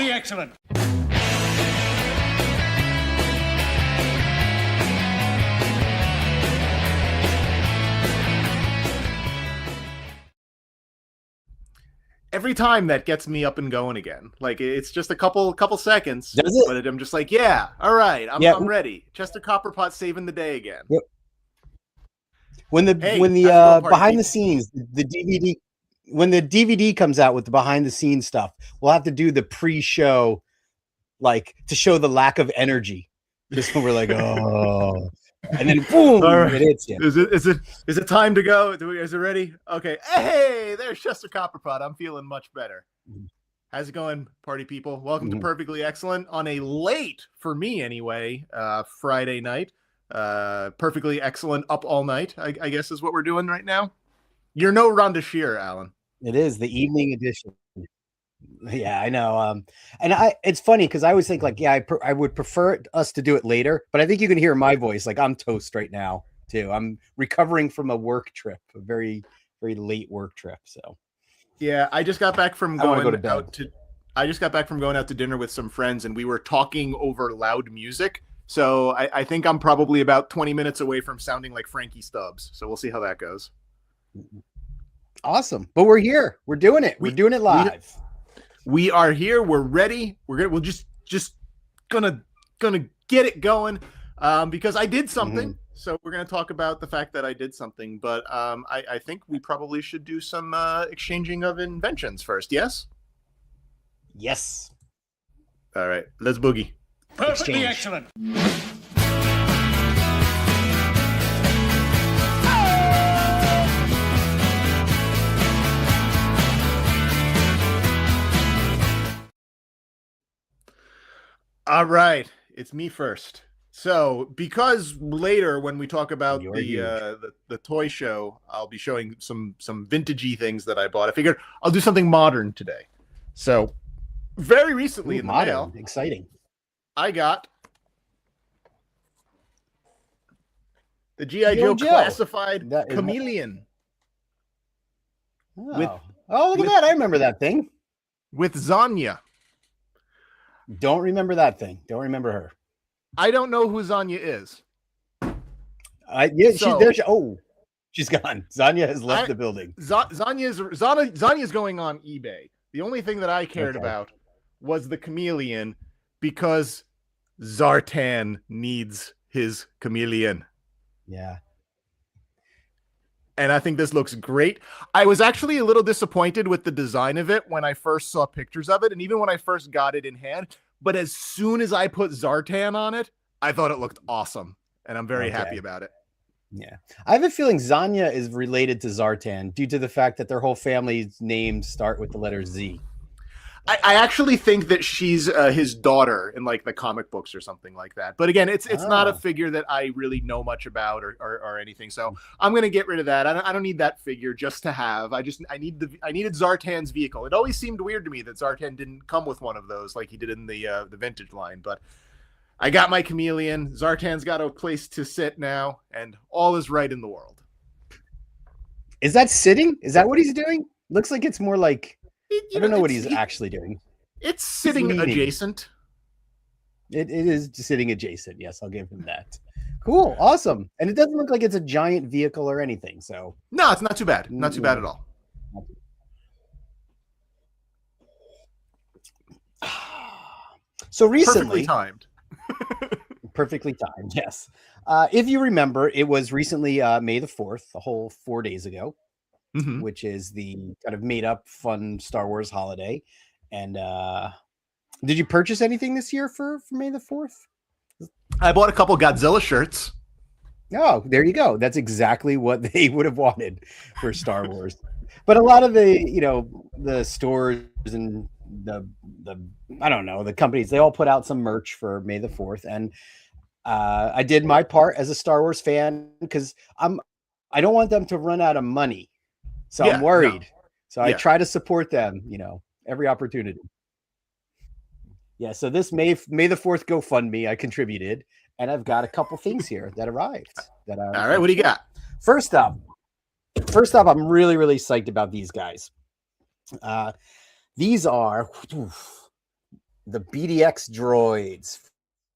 Perfectly excellent. Every time that gets me up and going again. Like it's just a couple seconds. Does it? But I'm just like, yeah, all right, I'm ready. Chester Copperpot saving the day again. Yep. When the behind the scenes, the DVD, when the DVD comes out with the behind the scenes stuff, we'll have to do the pre-show, like to show the lack of energy. Just when we're like, oh, and then boom, right. It hits you. Is it time to go? Is it ready? Okay. Hey, there's Chester Copperpot. I'm feeling much better. How's it going, party people? Welcome to Perfectly Excellent on a late, for me anyway, Friday night. Perfectly Excellent up all night, I guess is what we're doing right now. You're no Rhonda Shear, Alan. It is the evening edition. Yeah, I know. And it's funny because I always think like, yeah, I would prefer us to do it later, but I think you can hear my voice. Like I'm toast right now too. I'm recovering from a work trip, a very, very late work trip. So yeah, I just got back from going out to dinner with some friends, and we were talking over loud music. So I think I'm probably about 20 minutes away from sounding like Frankie Stubbs. So we'll see how that goes. Awesome. But we're here. We're doing it. We're doing it live. We are here. We're ready. We're just gonna get it going because I did something. So we're gonna talk about the fact that I did something. But I think we probably should do some exchanging of inventions first. Yes. Yes. All right. Let's boogie. Perfectly excellent. All right, it's me first. So, because later when we talk about the toy show, I'll be showing some vintagey things that I bought. I figured I'll do something modern today. So, very recently in the mail, exciting, I got the G.I. Joe classified chameleon. Look at that! I remember that thing with Zanya. Don't remember that thing. Don't remember her. I don't know who Zanya is. She's there. She's gone. Zanya has left the building. Zanya's going on eBay. The only thing that I cared about was the chameleon because Zartan needs his chameleon. Yeah. And I think this looks great. I was actually a little disappointed with the design of it when I first saw pictures of it, and even when I first got it in hand. But as soon as I put Zartan on it, I thought it looked awesome, and I'm very happy about it. Yeah. I have a feeling Zanya is related to Zartan due to the fact that their whole family's names start with the letter Z. I actually think that she's his daughter in like the comic books or something like that. But again, it's not a figure that I really know much about or anything. So I'm gonna get rid of that. I don't need that figure just to have. I needed Zartan's vehicle. It always seemed weird to me that Zartan didn't come with one of those like he did in the vintage line. But I got my chameleon. Zartan's got a place to sit now, and all is right in the world. Is that sitting? Is that what he's doing? Looks like it's more like. I don't know what he's actually doing. It's sitting adjacent. It is sitting adjacent. Yes, I'll give him that. Cool. Awesome. And it doesn't look like it's a giant vehicle or anything. So no, it's not too bad. Not too bad at all. So recently, perfectly timed. Yes. If you remember, it was recently May the 4th, a whole 4 days ago. Which is the kind of made up fun Star Wars holiday. And did you purchase anything this year for May the 4th? I bought a couple Godzilla shirts. Oh, there you go. That's exactly what they would have wanted for Star Wars. But a lot of the stores and the I don't know, the companies, they all put out some merch for May the 4th. And I did my part as a Star Wars fan because I don't want them to run out of money. So I'm worried. No. So I try to support them, every opportunity. Yeah. So this May the 4th GoFundMe, I contributed, and I've got a couple things here that arrived. All right. What do you got? First up, I'm really, really psyched about these guys. These are the BDX droids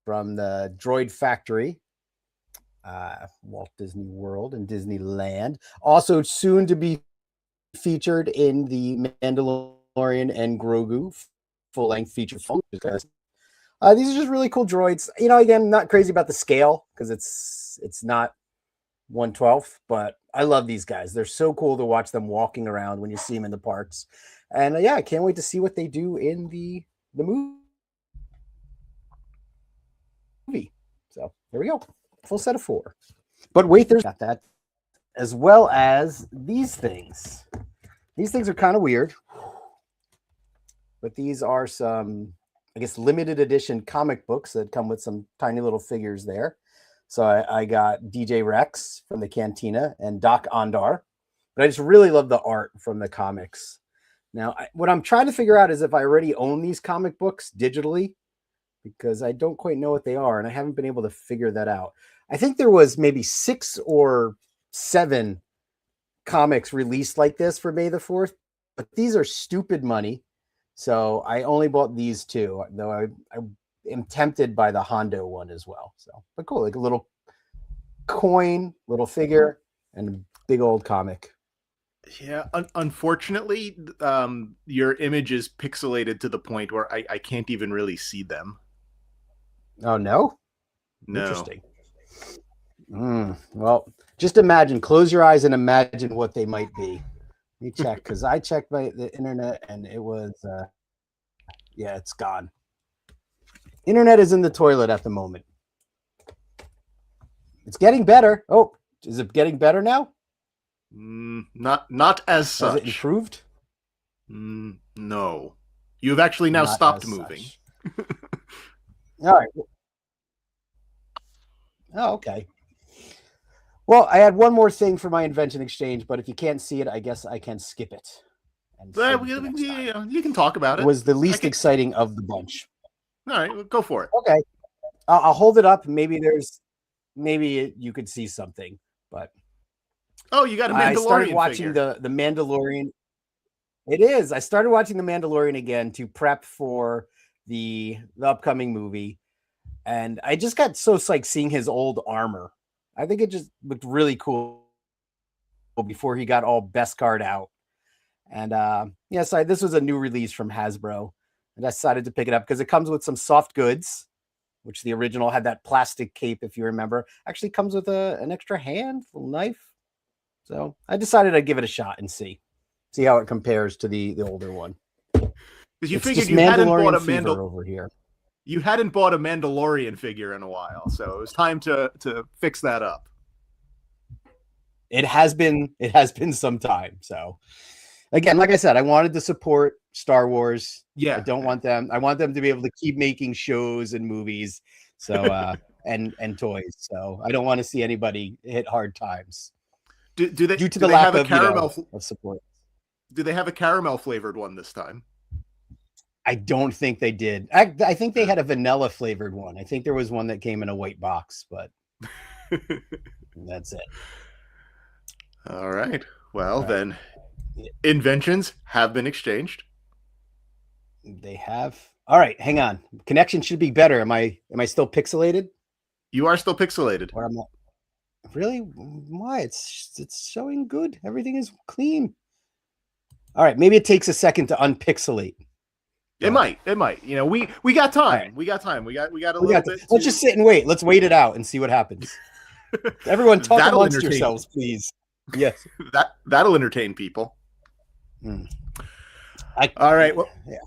from the Droid Factory, Walt Disney World and Disneyland. Also soon to be featured in the Mandalorian and Grogu full-length feature film. Because these are just really cool droids. You know, again, not crazy about the scale because it's not 1/12, but I love these guys. They're so cool to watch them walking around when you see them in the parks. And yeah, I can't wait to see what they do in the movie. So there we go. Full set of 4. But wait, there's got that, as well as these things. These things are kind of weird, but these are some, I guess, limited edition comic books that come with some tiny little figures there. So I got DJ Rex from the Cantina and Doc Ondar, but I just really love the art from the comics. Now, what I'm trying to figure out is if I already own these comic books digitally, because I don't quite know what they are, and I haven't been able to figure that out. I think there was maybe 6 or 7 comics released like this for May the 4th, but these are stupid money. So I only bought these 2, though I am tempted by the Hondo one as well. So, but cool, like a little coin, little figure, and a big old comic. Yeah, unfortunately, your image is pixelated to the point where I can't even really see them. Oh, no? No. Interesting. Well, just imagine, close your eyes and imagine what they might be. Let me check, because I checked the internet and it was, yeah, it's gone. Internet is in the toilet at the moment. It's getting better. Oh, is it getting better now? Not as such. Has it improved? No. You've actually now stopped moving. All right. Oh, okay. Well, I had one more thing for my invention exchange, but if you can't see it, I guess I can skip it. You can talk about it. It was the least exciting of the bunch. All right, well, go for it. Okay. I'll hold it up. Maybe you could see something, but you got a Mandalorian I started watching figure. the Mandalorian. It is. I started watching the Mandalorian again to prep for the upcoming movie, and I just got so psyched seeing his old armor. I think it just looked really cool before he got all Beskar out. And so this was a new release from Hasbro, and I decided to pick it up because it comes with some soft goods, which the original had that plastic cape, if you remember. Actually comes with an extra hand, little knife. So I decided I'd give it a shot and see how it compares to the older one. Because you figured you hadn't bought a over here. You hadn't bought a Mandalorian figure in a while, so it was time to fix that up. It has been some time. So again, like I said, I wanted to support Star Wars. Yeah. I want them to be able to keep making shows and movies. So and toys. So I don't want to see anybody hit hard times. Due to the lack have a of, caramel of support. Do they have a caramel flavored one this time? I don't think they did. I think they had a vanilla flavored one. I think there was one that came in a white box, but that's it. All right. Well, then inventions have been exchanged. They have. All right, hang on. Connection should be better. Am I still pixelated? You are still pixelated. Or am I... Really? Why? It's showing good. Everything is clean. All right, maybe it takes a second to unpixelate. It might. You know, we got time. Right. We got time. We got a little bit. Let's just sit and wait. Let's wait it out and see what happens. Everyone talk amongst yourselves, please. Yes. That'll entertain people. All right. Well, yeah.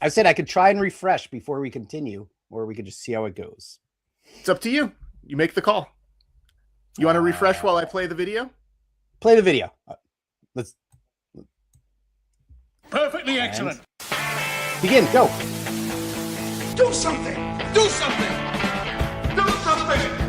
I said I could try and refresh before we continue, or we could just see how it goes. It's up to you. You make the call. You want to refresh while I play the video? Play the video. Let's. Perfectly excellent. Begin. Go. Do something. Do something. Do something.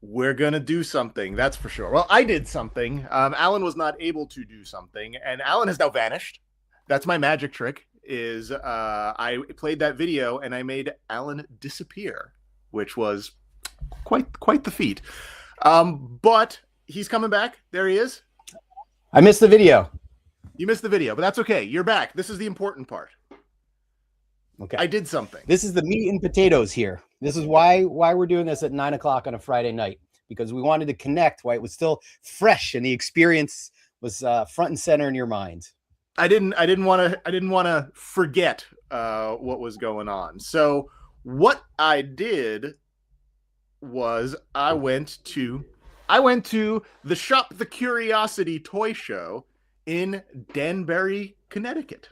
We're going to do something. That's for sure. Well, I did something. Alan was not able to do something, and Alan has now vanished. That's my magic trick. Is I played that video and I made Alan disappear, which was quite the feat. But he's coming back. There he is. I missed the video. You missed the video, but that's okay. You're back. This is the important part. Okay. I did something. This is the meat and potatoes here. This is why we're doing this at 9 o'clock on a Friday night, because we wanted to connect while it was still fresh and the experience was front and center in your mind. I didn't want to forget what was going on. So what I did was I went to the Shop the Curiosity toy show in Danbury, Connecticut.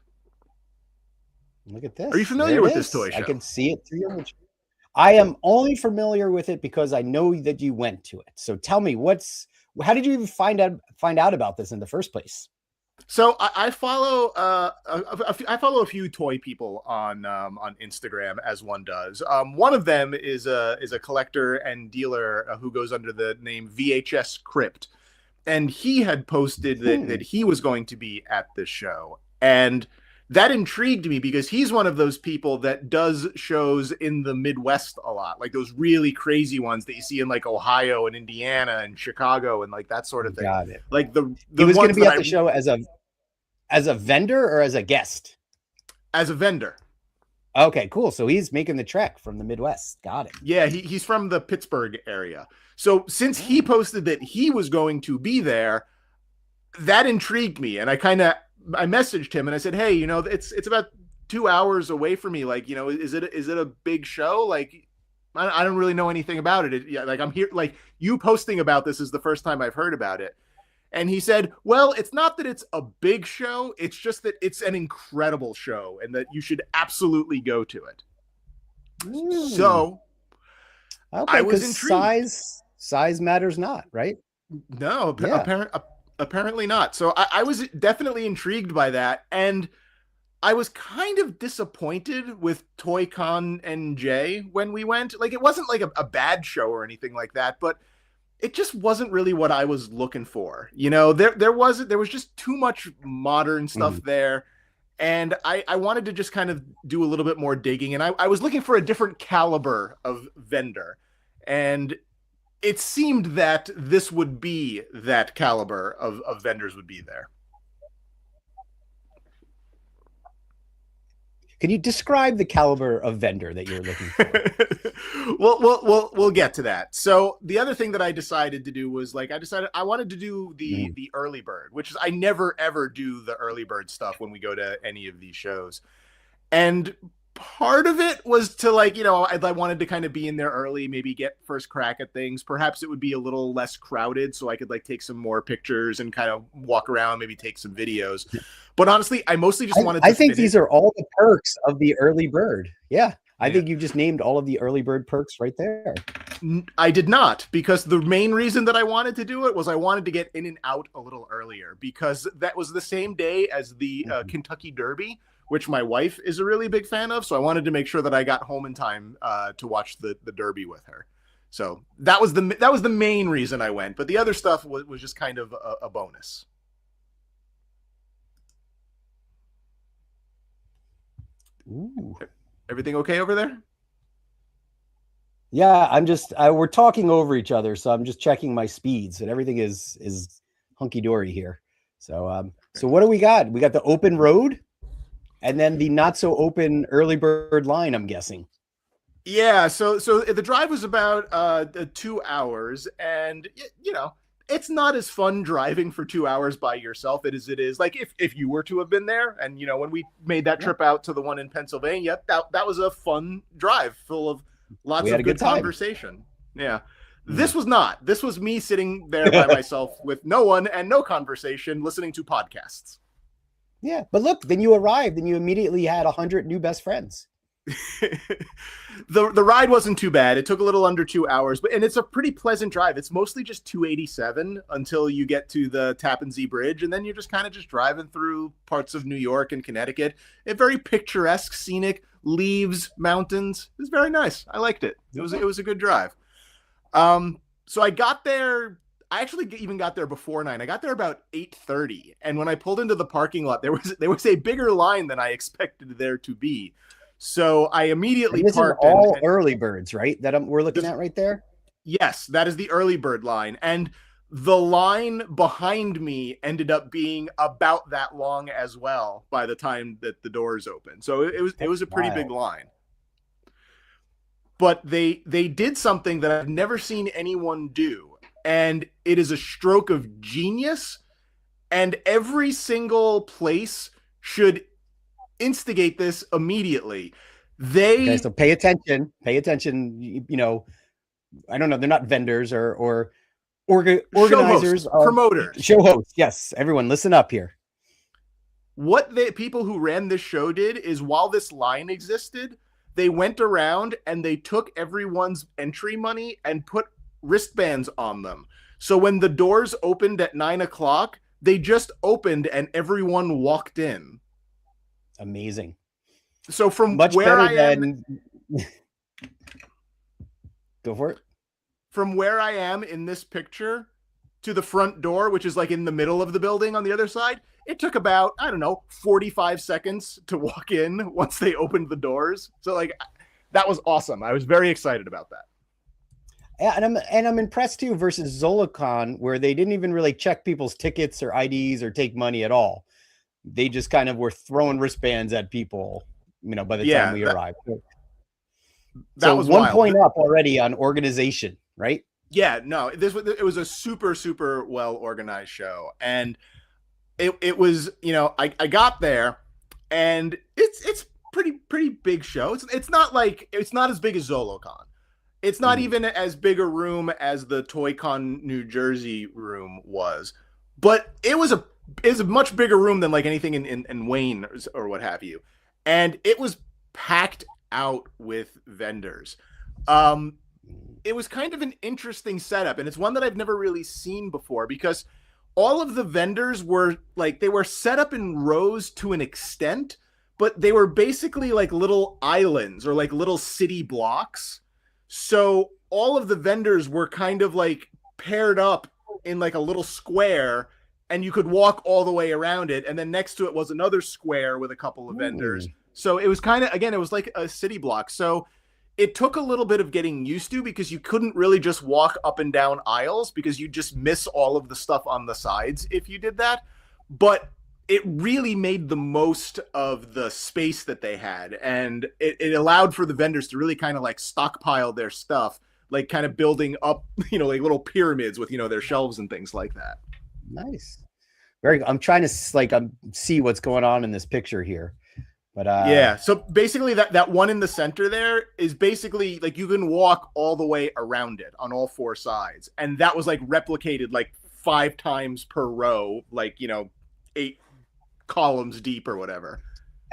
Look at this. Are you familiar with this toy show? I can see it through your image. I am only familiar with it because I know that you went to it. So tell me, how did you even find out about this in the first place? So I follow a few toy people on Instagram, as one does. One of them is a collector and dealer who goes under the name VHS Crypt, and he had posted that he was going to be at this show, and that intrigued me because he's one of those people that does shows in the Midwest a lot, like those really crazy ones that you see in like Ohio and Indiana and Chicago and like that sort of thing. Got it. Like he was going to be at the show as a vendor or as a guest? As a vendor. Okay, cool. So he's making the trek from the Midwest. Got it. Yeah, he's from the Pittsburgh area. So since he posted that he was going to be there, that intrigued me, and I messaged him and I said, hey, it's about 2 hours away from me. Like, is it a big show? Like, I don't really know anything about it. Like, I'm here, like, you posting about this is the first time I've heard about it. And he said, well, it's not that it's a big show. It's just that it's an incredible show and that you should absolutely go to it. So okay, I was intrigued. Size matters not, right? No, apparently not. So I was definitely intrigued by that. And I was kind of disappointed with ToyConNJ when we went. Like, it wasn't like a bad show or anything like that, but it just wasn't really what I was looking for. There was just too much modern stuff there. And I wanted to just kind of do a little bit more digging. And I was looking for a different caliber of vendor. And it seemed that this would be that caliber of vendors would be there. Can you describe the caliber of vendor that you're looking for? We'll get to that. So the other thing that I decided to do was, like, I wanted to do the early bird, which is, I never ever do the early bird stuff when we go to any of these shows. And part of it was to, like, I wanted to kind of be in there early, maybe get first crack at things. Perhaps it would be a little less crowded so I could, like, take some more pictures and kind of walk around, maybe take some videos. But honestly, I mostly just wanted to think these are all the perks of the early bird. Yeah. I think you just named all of the early bird perks right there. I did not, because the main reason that I wanted to do it was I wanted to get in and out a little earlier, because that was the same day as the Kentucky Derby, which my wife is a really big fan of. So I wanted to make sure that I got home in time to watch the Derby with her. So that was the main reason I went. But the other stuff was just kind of a bonus. Ooh. Everything okay over there? Yeah, we're talking over each other, so I'm just checking my speeds, and everything is hunky dory here. So so what do we got? We got the open road, and then the not so open early bird line, I'm guessing. Yeah, so the drive was about 2 hours, and it's not as fun driving for 2 hours by yourself as it is like if you were to have been there. And when we made that trip out to the one in Pennsylvania, that was a fun drive full of lots of good conversation. Yeah. This was not. This was me sitting there by myself with no one and no conversation, listening to podcasts. Yeah, but look, then you arrived and you immediately had 100 new best friends. The ride wasn't too bad. It took a little under 2 hours, and it's a pretty pleasant drive. It's mostly just 287 until you get to the Tappan Zee Bridge, and then you're just kind of just driving through parts of New York and Connecticut. A very picturesque, scenic, leaves, mountains. It was very nice. I liked it. It was a good drive. So I got there. I actually even got there before 9. I got there about 8:30, and when I pulled into the parking lot, there was a bigger line than I expected there to be. So I immediately parked. This is all early birds, right? That we're looking at right there. Yes, that is the early bird line. And The line behind me ended up being about that long as well by the time that the doors opened. So it was a pretty big line. But they did something that I've never seen anyone do, and it is a stroke of genius, and every single place should instigate this immediately. Okay, so pay attention. Pay attention. You know, I don't know. They're not vendors or organizers, show hosts, promoters, show hosts. Yes, everyone, listen up here. What the people who ran this show did is, while this line existed, they went around and they took everyone's entry money and put wristbands on them. So when the doors opened at 9 o'clock, they just opened and everyone walked in. Amazing. So from much where better I than... am, go for it. From where I am in this picture to the front door, which is like in the middle of the building on the other side, it took about, I don't know, 45 seconds to walk in once they opened the doors. So like, that was awesome. I was very excited about that. Yeah, and I'm impressed too versus Zolocon, where they didn't even really check people's tickets or IDs or take money at all. They just kind of were throwing wristbands at people, you know, by the time we arrived. That was 1 wild. point up already on organization, right? Yeah, no, it was a super well organized show, and it was, you know, I got there, and it's pretty big show. It's not as big as Zolocon. It's not even as big a room as the ToyCon New Jersey room was, but it was a much bigger room than like anything in Wayne or what have you, and it was packed out with vendors. It was kind of an interesting setup, and it's one that I've never really seen before, because all of the vendors were like, they were set up in rows to an extent, but they were basically like little islands or like little city blocks. So all of the vendors were kind of like paired up in like a little square, and you could walk all the way around it. And then next to it was another square with a couple of vendors. So it was kind of, again, it was like a city block. So it took a little bit of getting used to, because you couldn't really just walk up and down aisles, because you just miss all of the stuff on the sides if you did that. But it really made the most of the space that they had, and it allowed for the vendors to really kind of like stockpile their stuff, like kind of building up, you know, like little pyramids with, you know, their shelves and things like that. Nice. I'm trying to like see what's going on in this picture here. But yeah, so basically that one in the center there is basically like you can walk all the way around it on all four sides. And that was like replicated like 5 times per row, like, you know, 8 columns deep or whatever.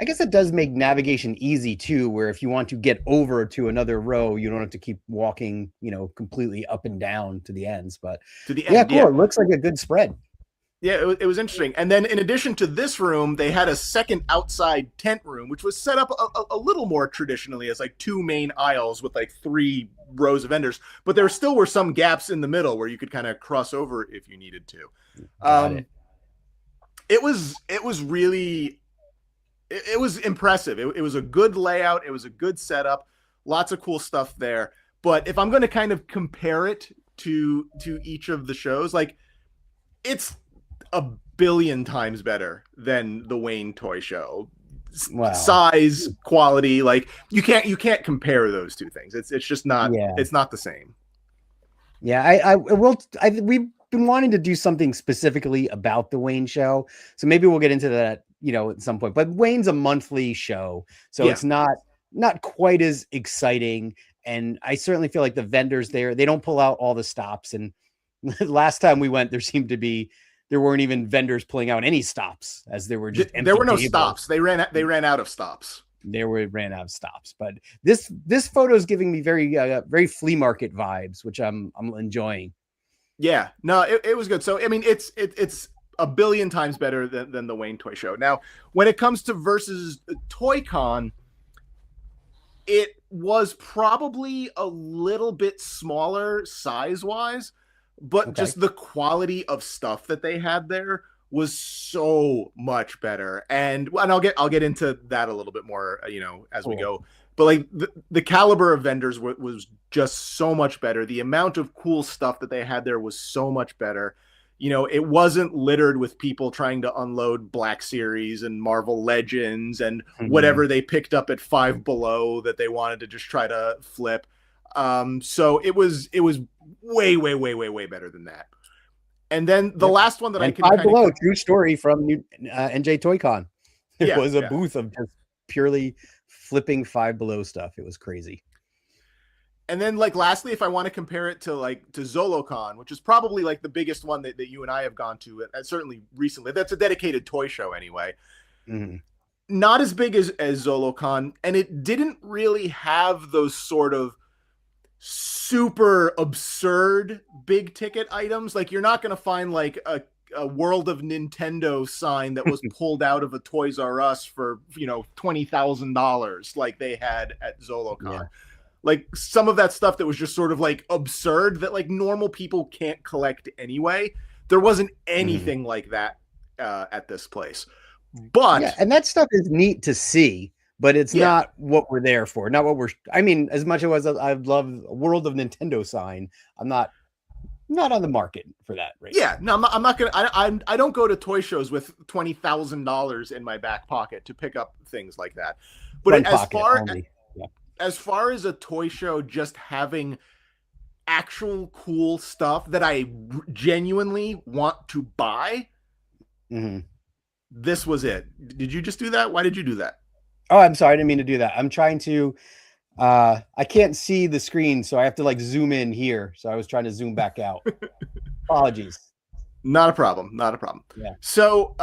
I guess it does make navigation easy too, where if you want to get over to another row, you don't have to keep walking, you know, completely up and down to the ends. But to the end, yeah, cool. Yeah. It looks like a good spread. Yeah, it was interesting. And then in addition to this room, they had a second outside tent room, which was set up a little more traditionally as like 2 main aisles with like 3 rows of vendors. But there still were some gaps in the middle where you could kind of cross over if you needed to. It was really, it was impressive. It was a good layout. It was a good setup. Lots of cool stuff there. But if I'm going to kind of compare it to each of the shows, like, it's a billion times better than the Wayne Toy Show. Wow. Size, quality, like you can't compare those two things. It's just not. Yeah. It's not the same. Yeah, we've been wanting to do something specifically about the Wayne show, so maybe we'll get into that, you know, at some point. But Wayne's a monthly show, so it's not quite as exciting. And I certainly feel like the vendors there, they don't pull out all the stops. And last time we went, there weren't even vendors pulling out any stops, as there were just empty there were no tables. Stops. They ran out of stops. Ran out of stops. But this photo is giving me very flea market vibes, which I'm enjoying. Yeah, no, it was good. So I mean, it's a billion times better than the Wayne Toy Show. Now, when it comes to versus ToyCon, it was probably a little bit smaller size-wise, but just the quality of stuff that they had there was so much better. And I'll get into that a little bit more, you know, as we go. but like the caliber of vendors was just so much better. The amount of cool stuff that they had there was so much better. You know, it wasn't littered with people trying to unload Black Series and Marvel Legends and whatever they picked up at Five Below that they wanted to just try to flip. So it was way better than that. And then the last one that I can Five Below, true story from NJ ToyCon. There was a booth of just purely flipping Five Below stuff. It was crazy. And then, like, lastly, if I want to compare it to Zolocon, which is probably like the biggest one that you and I have gone to, certainly recently. That's a dedicated toy show anyway. Not as big as Zolocon, and it didn't really have those sort of super absurd big ticket items. Like, you're not going to find like a World of Nintendo sign that was pulled out of a Toys R Us for, you know, $20,000 like they had at Zolocon. Yeah. Like some of that stuff that was just sort of like absurd that like normal people can't collect anyway. There wasn't anything like that at this place. But yeah, and that stuff is neat to see, but it's not what we're there for. Not what I mean, as much as I love a World of Nintendo sign, I'm not on the market for that right now. No, I'm not gonna. I don't go to toy shows with $20,000 in my back pocket to pick up things like that. But as far as a toy show just having actual cool stuff that I genuinely want to buy, this was it. Did you just do that? Why did you do that? Oh, I'm sorry. I didn't mean to do that. I'm trying to, I can't see the screen, so I have to like zoom in here. So I was trying to zoom back out. Apologies. Not a problem. Not a problem. Yeah. So,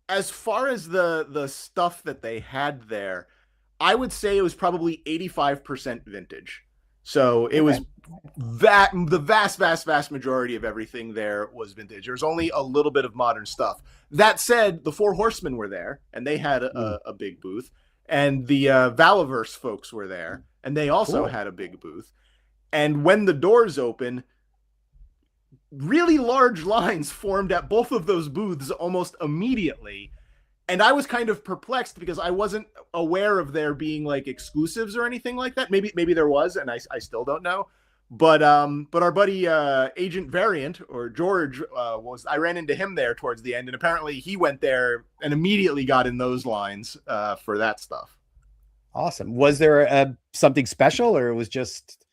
as far as the stuff that they had there, I would say it was probably 85% vintage. So it was the vast majority of everything there was vintage. There was only a little bit of modern stuff. That said, the Four Horsemen were there, and they had a big booth. And the Valaverse folks were there, and they also had a big booth. And when the doors open, really large lines formed at both of those booths almost immediately. And I was kind of perplexed because I wasn't aware of there being like exclusives or anything like that. Maybe there was, and I still don't know. But our buddy Agent Variant, or George, I ran into him there towards the end, and apparently he went there and immediately got in those lines for that stuff. Awesome. Was there something special, or it was just?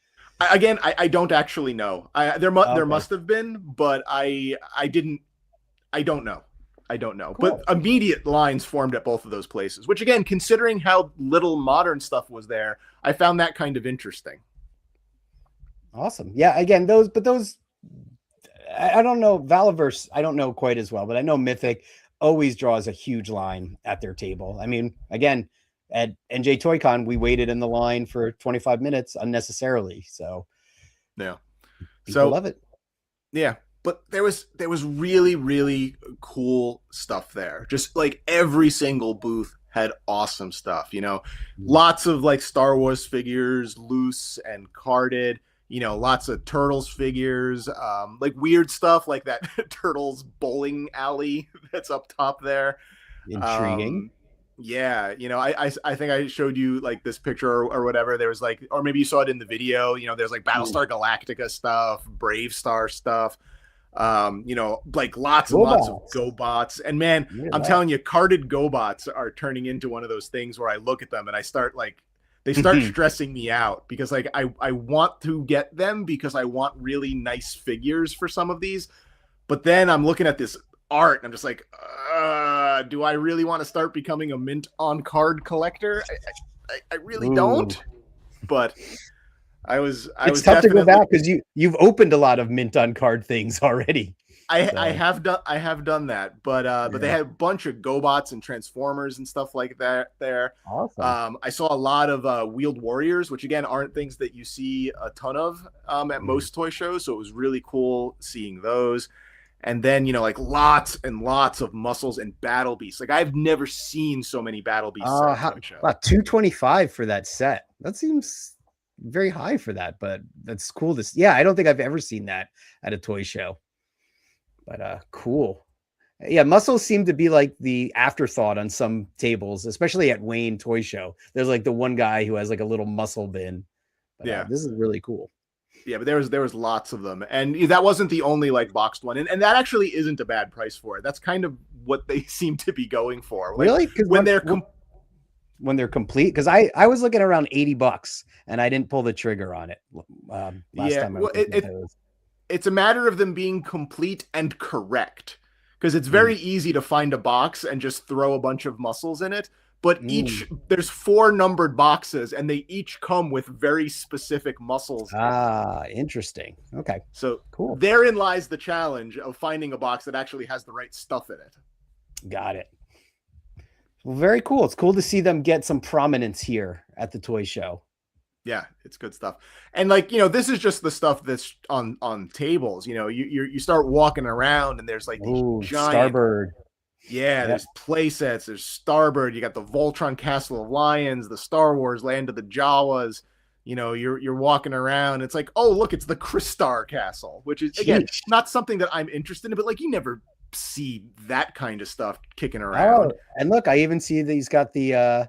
Again, I don't actually know. There must have been, but I don't know. Cool. But immediate lines formed at both of those places, which again, considering how little modern stuff was there, I found that kind of interesting. Awesome. Yeah. Again, those, I don't know. Valaverse, I don't know quite as well, but I know Mythic always draws a huge line at their table. I mean, again, at NJ ToyCon, we waited in the line for 25 minutes unnecessarily. So yeah, people love it. Yeah. But there was really, really cool stuff there. Just like every single booth had awesome stuff, you know, lots of like Star Wars figures, loose and carded, you know, lots of Turtles figures, like weird stuff like that Turtles bowling alley that's up top there. Intriguing. Yeah, you know, I think I showed you like this picture or whatever. There was like, or maybe you saw it in the video, you know, there's like Battlestar Galactica stuff, Brave Star stuff. You know, like lots and lots of GoBots. And man, I'm telling you, carded GoBots are turning into one of those things where I look at them and I start like, they start stressing me out because like I want to get them because I want really nice figures for some of these. But then I'm looking at this art and I'm just like, do I really want to start becoming a mint on card collector? I really don't. But it's tough to go back because you've opened a lot of mint on card things already. I have done that, but they had a bunch of GoBots and Transformers and stuff like that there. Awesome. I saw a lot of Wheeled Warriors, which again aren't things that you see a ton of at most toy shows. So it was really cool seeing those. And then, you know, like lots and lots of muscles and battle beasts. Like I've never seen so many battle beasts. About $225 for that set. That seems very high for that, but that's cool to see. Yeah, I don't think I've ever seen that at a toy show. But cool. Yeah, muscles seem to be like the afterthought on some tables, especially at Wayne Toy Show. There's like the one guy who has like a little muscle bin. But Yeah. this is really cool. Yeah, but there was lots of them, and that wasn't the only like boxed one, and that actually isn't a bad price for it. That's kind of what they seem to be going for. Like, really? When they're complete, because I was looking around $80 and I didn't pull the trigger on it last time. It's a matter of them being complete and correct, because it's very easy to find a box and just throw a bunch of muscles in it. But there's 4 numbered boxes, and they each come with very specific muscles. Interesting. Okay. So cool. Therein lies the challenge of finding a box that actually has the right stuff in it. Got it. Well, very cool. It's cool to see them get some prominence here at the toy show. Yeah, it's good stuff. And like, this is just the stuff that's on tables. You start walking around and there's like these giant Starbird. Yeah, there's play sets, there's Starbird, you got the Voltron Castle of Lions, the Star Wars Land of the Jawas. You're walking around, it's like, oh look, it's the Crystar Castle, which is again not something that I'm interested in, but like you never see that kind of stuff kicking around. And look, I even see that he's got the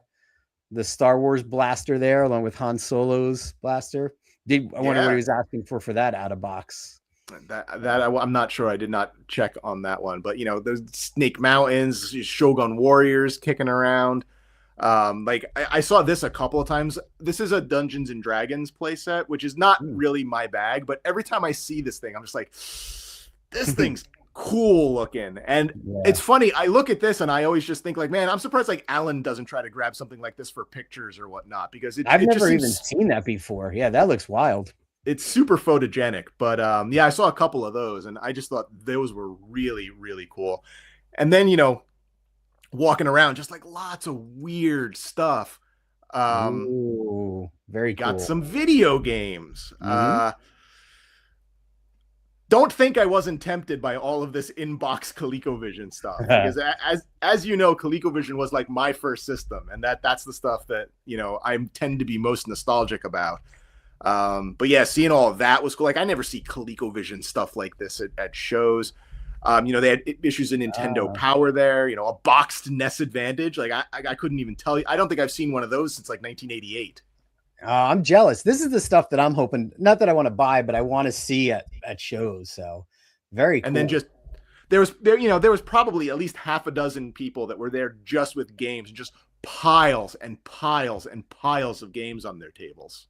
Star Wars blaster there along with Han Solo's blaster. I wonder what he was asking for that out of box. I'm not sure. I did not check on that one, but there's Snake Mountains, Shogun Warriors kicking around. Like I saw this a couple of times. This is a Dungeons and Dragons playset, which is not really my bag, but every time I see this thing, I'm just like, this thing's cool looking. And it's funny. I look at this and I always just think like, man, I'm surprised like Alan doesn't try to grab something like this for pictures or whatnot, because I've never even seen that before. Yeah, that looks wild. It's super photogenic, but I saw a couple of those and I just thought those were really, really cool. And then, walking around, just like lots of weird stuff. Ooh, very cool. Got some video games. Don't think I wasn't tempted by all of this in-box ColecoVision stuff, because as you know, ColecoVision was like my first system, and that's the stuff that I tend to be most nostalgic about. But yeah, seeing all of that was cool. Like I never see ColecoVision stuff like this at shows. They had issues in Nintendo Power there, a boxed NES Advantage. Like I couldn't even tell you. I don't think I've seen one of those since like 1988. I'm jealous. This is the stuff that I'm hoping, not that I want to buy, but I want to see at shows. So very cool. And then just there was probably at least half a dozen people that were there just with games, just piles and piles and piles of games on their tables.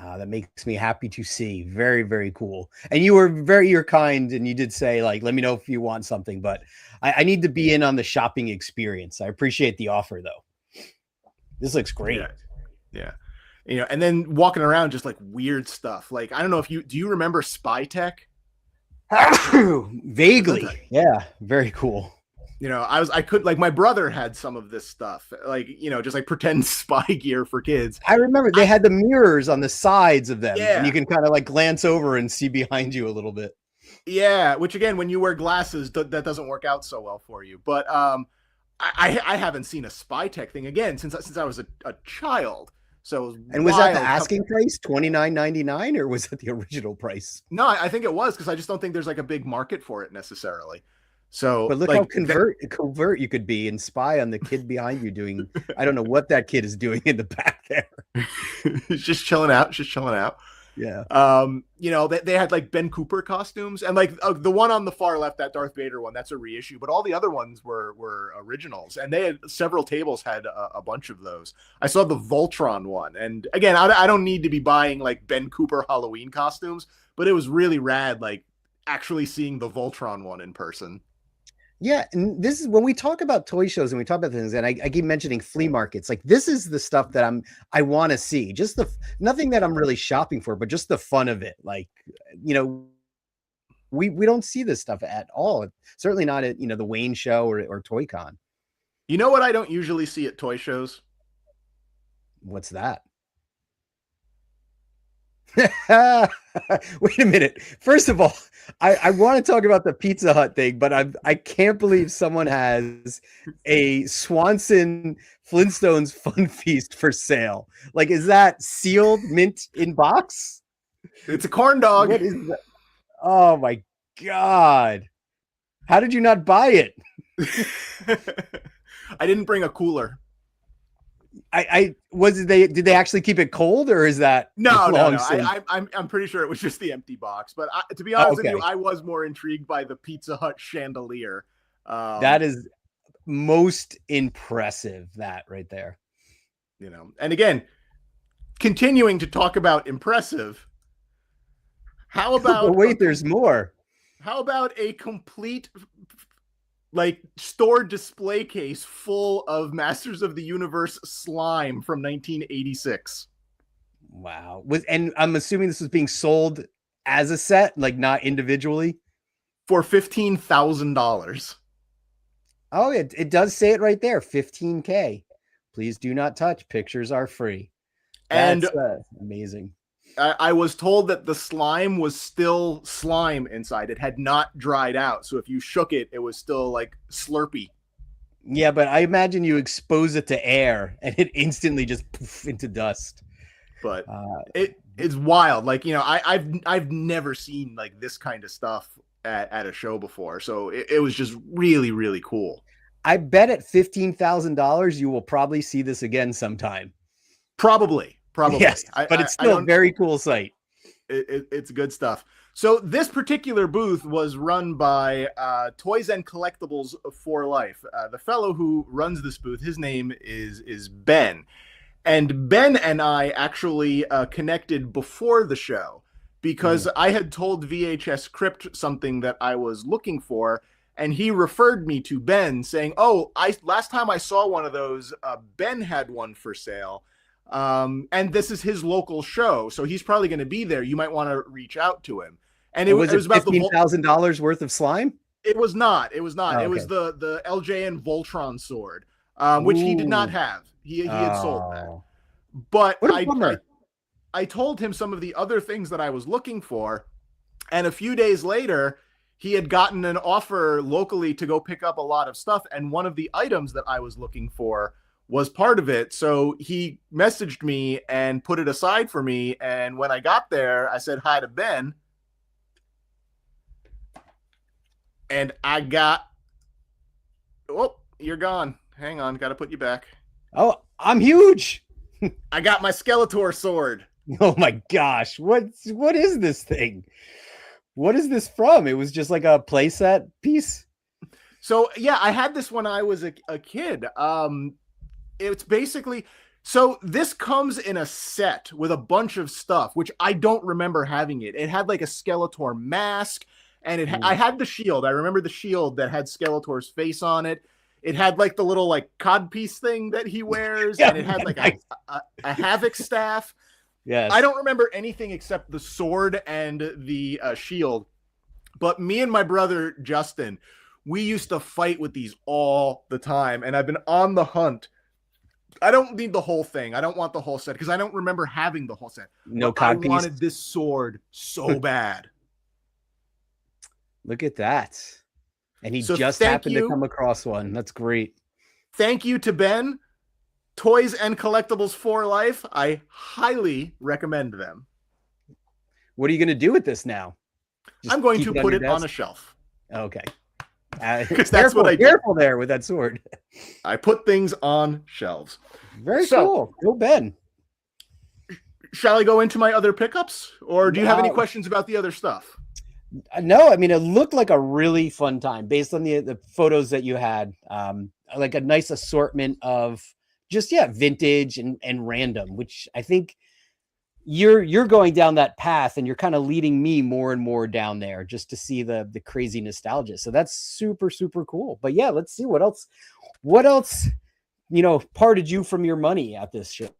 That makes me happy to see. Very, very cool. And you're kind, and you did say like, let me know if you want something, but I need to be in on the shopping experience. I appreciate the offer though. This looks great. Yeah. And then walking around just like weird stuff. Like, I don't know if do you remember Spytek? Vaguely. Yeah. Very cool. I could like, my brother had some of this stuff, like, just like pretend spy gear for kids. I remember they had the mirrors on the sides of them. Yeah. And you can kind of like glance over and see behind you a little bit. Yeah. Which again, when you wear glasses, that doesn't work out so well for you. But I haven't seen a Spytek thing again since I was a child. So and was that the asking price, $29.99, or was it the original price? No, I think it was, because I just don't think there's like a big market for it necessarily. So, but look like, how covert you could be and spy on the kid behind you doing. I don't know what that kid is doing in the back there. He's just chilling out. Yeah. They had like Ben Cooper costumes, and like the one on the far left, that Darth Vader one, that's a reissue, but all the other ones were originals, and they had several tables had a bunch of those. I saw the Voltron one, and again, I don't need to be buying like Ben Cooper Halloween costumes, but it was really rad, like actually seeing the Voltron one in person. Yeah, and this is when we talk about toy shows and we talk about things, and I keep mentioning flea markets. Like this is the stuff that I want to see. Just nothing that I'm really shopping for, but just the fun of it. Like, we don't see this stuff at all. Certainly not at the Wayne show or ToyCon. You know what I don't usually see at toy shows? What's that? Wait a minute. First of all, I want to talk about the Pizza Hut thing, but I can't believe someone has a Swanson Flintstones Fun Feast for sale. Like, is that sealed, mint in box? It's a corn dog. What is that? Oh my God. How did you not buy it? I didn't bring a cooler. Did they actually keep it cold, or is that No. long since? I'm pretty sure it was just the empty box. But to be honest with okay. you, I was more intrigued by the Pizza Hut chandelier. That is most impressive. That right there. You know, and again, continuing to talk about impressive. How about wait? There's more. How about a complete like store display case full of Masters of the Universe slime from 1986? Wow. And I'm assuming this was being sold as a set, like not individually, for $15,000. Oh, it does say it right there, 15K. Please do not touch. Pictures are free. That's amazing. I was told that the slime was still slime inside. It had not dried out. So if you shook it, it was still like slurpy. Yeah, but I imagine you expose it to air and it instantly just poof into dust. But it's wild. Like, you know, I've never seen like this kind of stuff at a show before. So it was just really, really cool. I bet at $15,000 you will probably see this again sometime. Probably. Yes, but it's still a very cool site. It's good stuff. So this particular booth was run by Toys and Collectibles for Life. The fellow who runs this booth, his name is Ben. And Ben and I actually connected before the show because I had told VHS Crypt something that I was looking for, and he referred me to Ben saying, oh, last time I saw one of those, Ben had one for sale. And this is his local show, so he's probably going to be there. You might want to reach out to him. And it was about $15,000 worth of slime. It was not. Oh, okay. It was the LJN Voltron sword, which he did not have. He had sold that. But I told him some of the other things that I was looking for, and a few days later, he had gotten an offer locally to go pick up a lot of stuff, and one of the items that I was looking for was part of it. So he messaged me and put it aside for me. And when I got there, I said hi to Ben. And I got, oh, you're gone. Hang on. Got to put you back. Oh, I'm huge. I got my Skeletor sword. Oh my gosh. What is this thing? What is this from? It was just like a playset piece. So yeah, I had this when I was a kid. It's basically, so this comes in a set with a bunch of stuff, which I don't remember having it. It had like a Skeletor mask, and I had the shield. I remember the shield that had Skeletor's face on it. It had like the little like codpiece thing that he wears, and it had like a Havoc staff. Yes. I don't remember anything except the sword and the shield. But me and my brother Justin, we used to fight with these all the time, and I've been on the hunt. I don't need the whole thing. I don't want the whole set because I don't remember having the whole set. No I codpiece. wanted this sword so bad. Look at that. And he just happened to come across one. That's great. Thank you to Ben. Toys and Collectibles for Life. I highly recommend them. What are you going to do with this now? I'm going to put it on a shelf. Okay. Because that's what I do. Careful there with that sword. I put things on shelves. Very cool. Go Ben. Shall I go into my other pickups? Or do you have any questions about the other stuff? No, I mean, it looked like a really fun time based on the photos that you had. Like a nice assortment of just, vintage and random, which I think you're going down that path and you're kind of leading me more and more down there just to see the crazy nostalgia. So that's super, super cool. But yeah, let's see what else, parted you from your money at this show.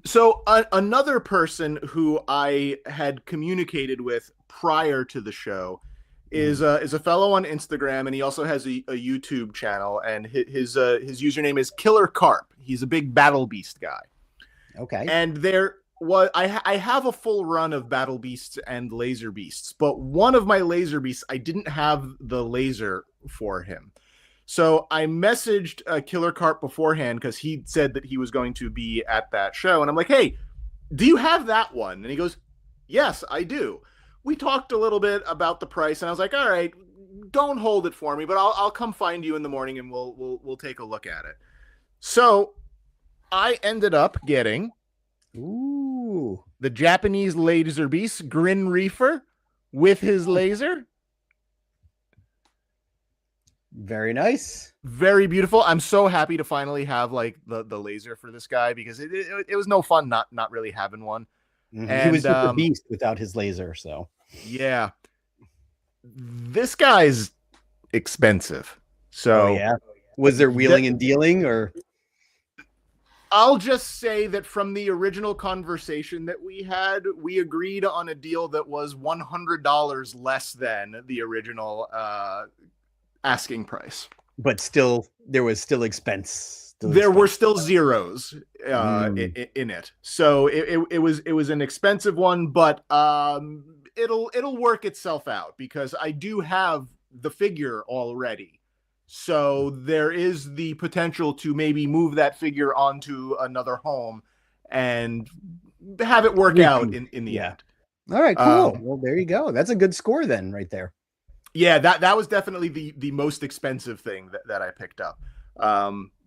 So another person who I had communicated with prior to the show is a fellow on Instagram, and he also has a YouTube channel, and his username is Killer Carp. He's a big Battle Beast guy. Okay. And I have a full run of Battle Beasts and Laser Beasts, but one of my Laser Beasts, I didn't have the laser for him. So I messaged Killer Carp beforehand because he said that he was going to be at that show. And I'm like, hey, do you have that one? And he goes, yes, I do. We talked a little bit about the price, and I was like, all right, don't hold it for me, but I'll come find you in the morning and we'll take a look at it. So I ended up getting the Japanese laser beast Grin Reefer with his laser. Very nice. Very beautiful. I'm so happy to finally have like the laser for this guy, because it was no fun not really having one. Mm-hmm. And he was just a beast without his laser. So yeah, this guy's expensive. So yeah, was there wheeling and dealing, or? I'll just say that from the original conversation that we had, we agreed on a deal that was $100 less than the original asking price. But still, there was still expense. There were still zeros in it, so it was an expensive one, but it'll work itself out, because I do have the figure already, so there is the potential to maybe move that figure onto another home and have it work out in the end. All right, cool. Well, there you go. That's a good score then, right there. Yeah, that was definitely the most expensive thing that I picked up.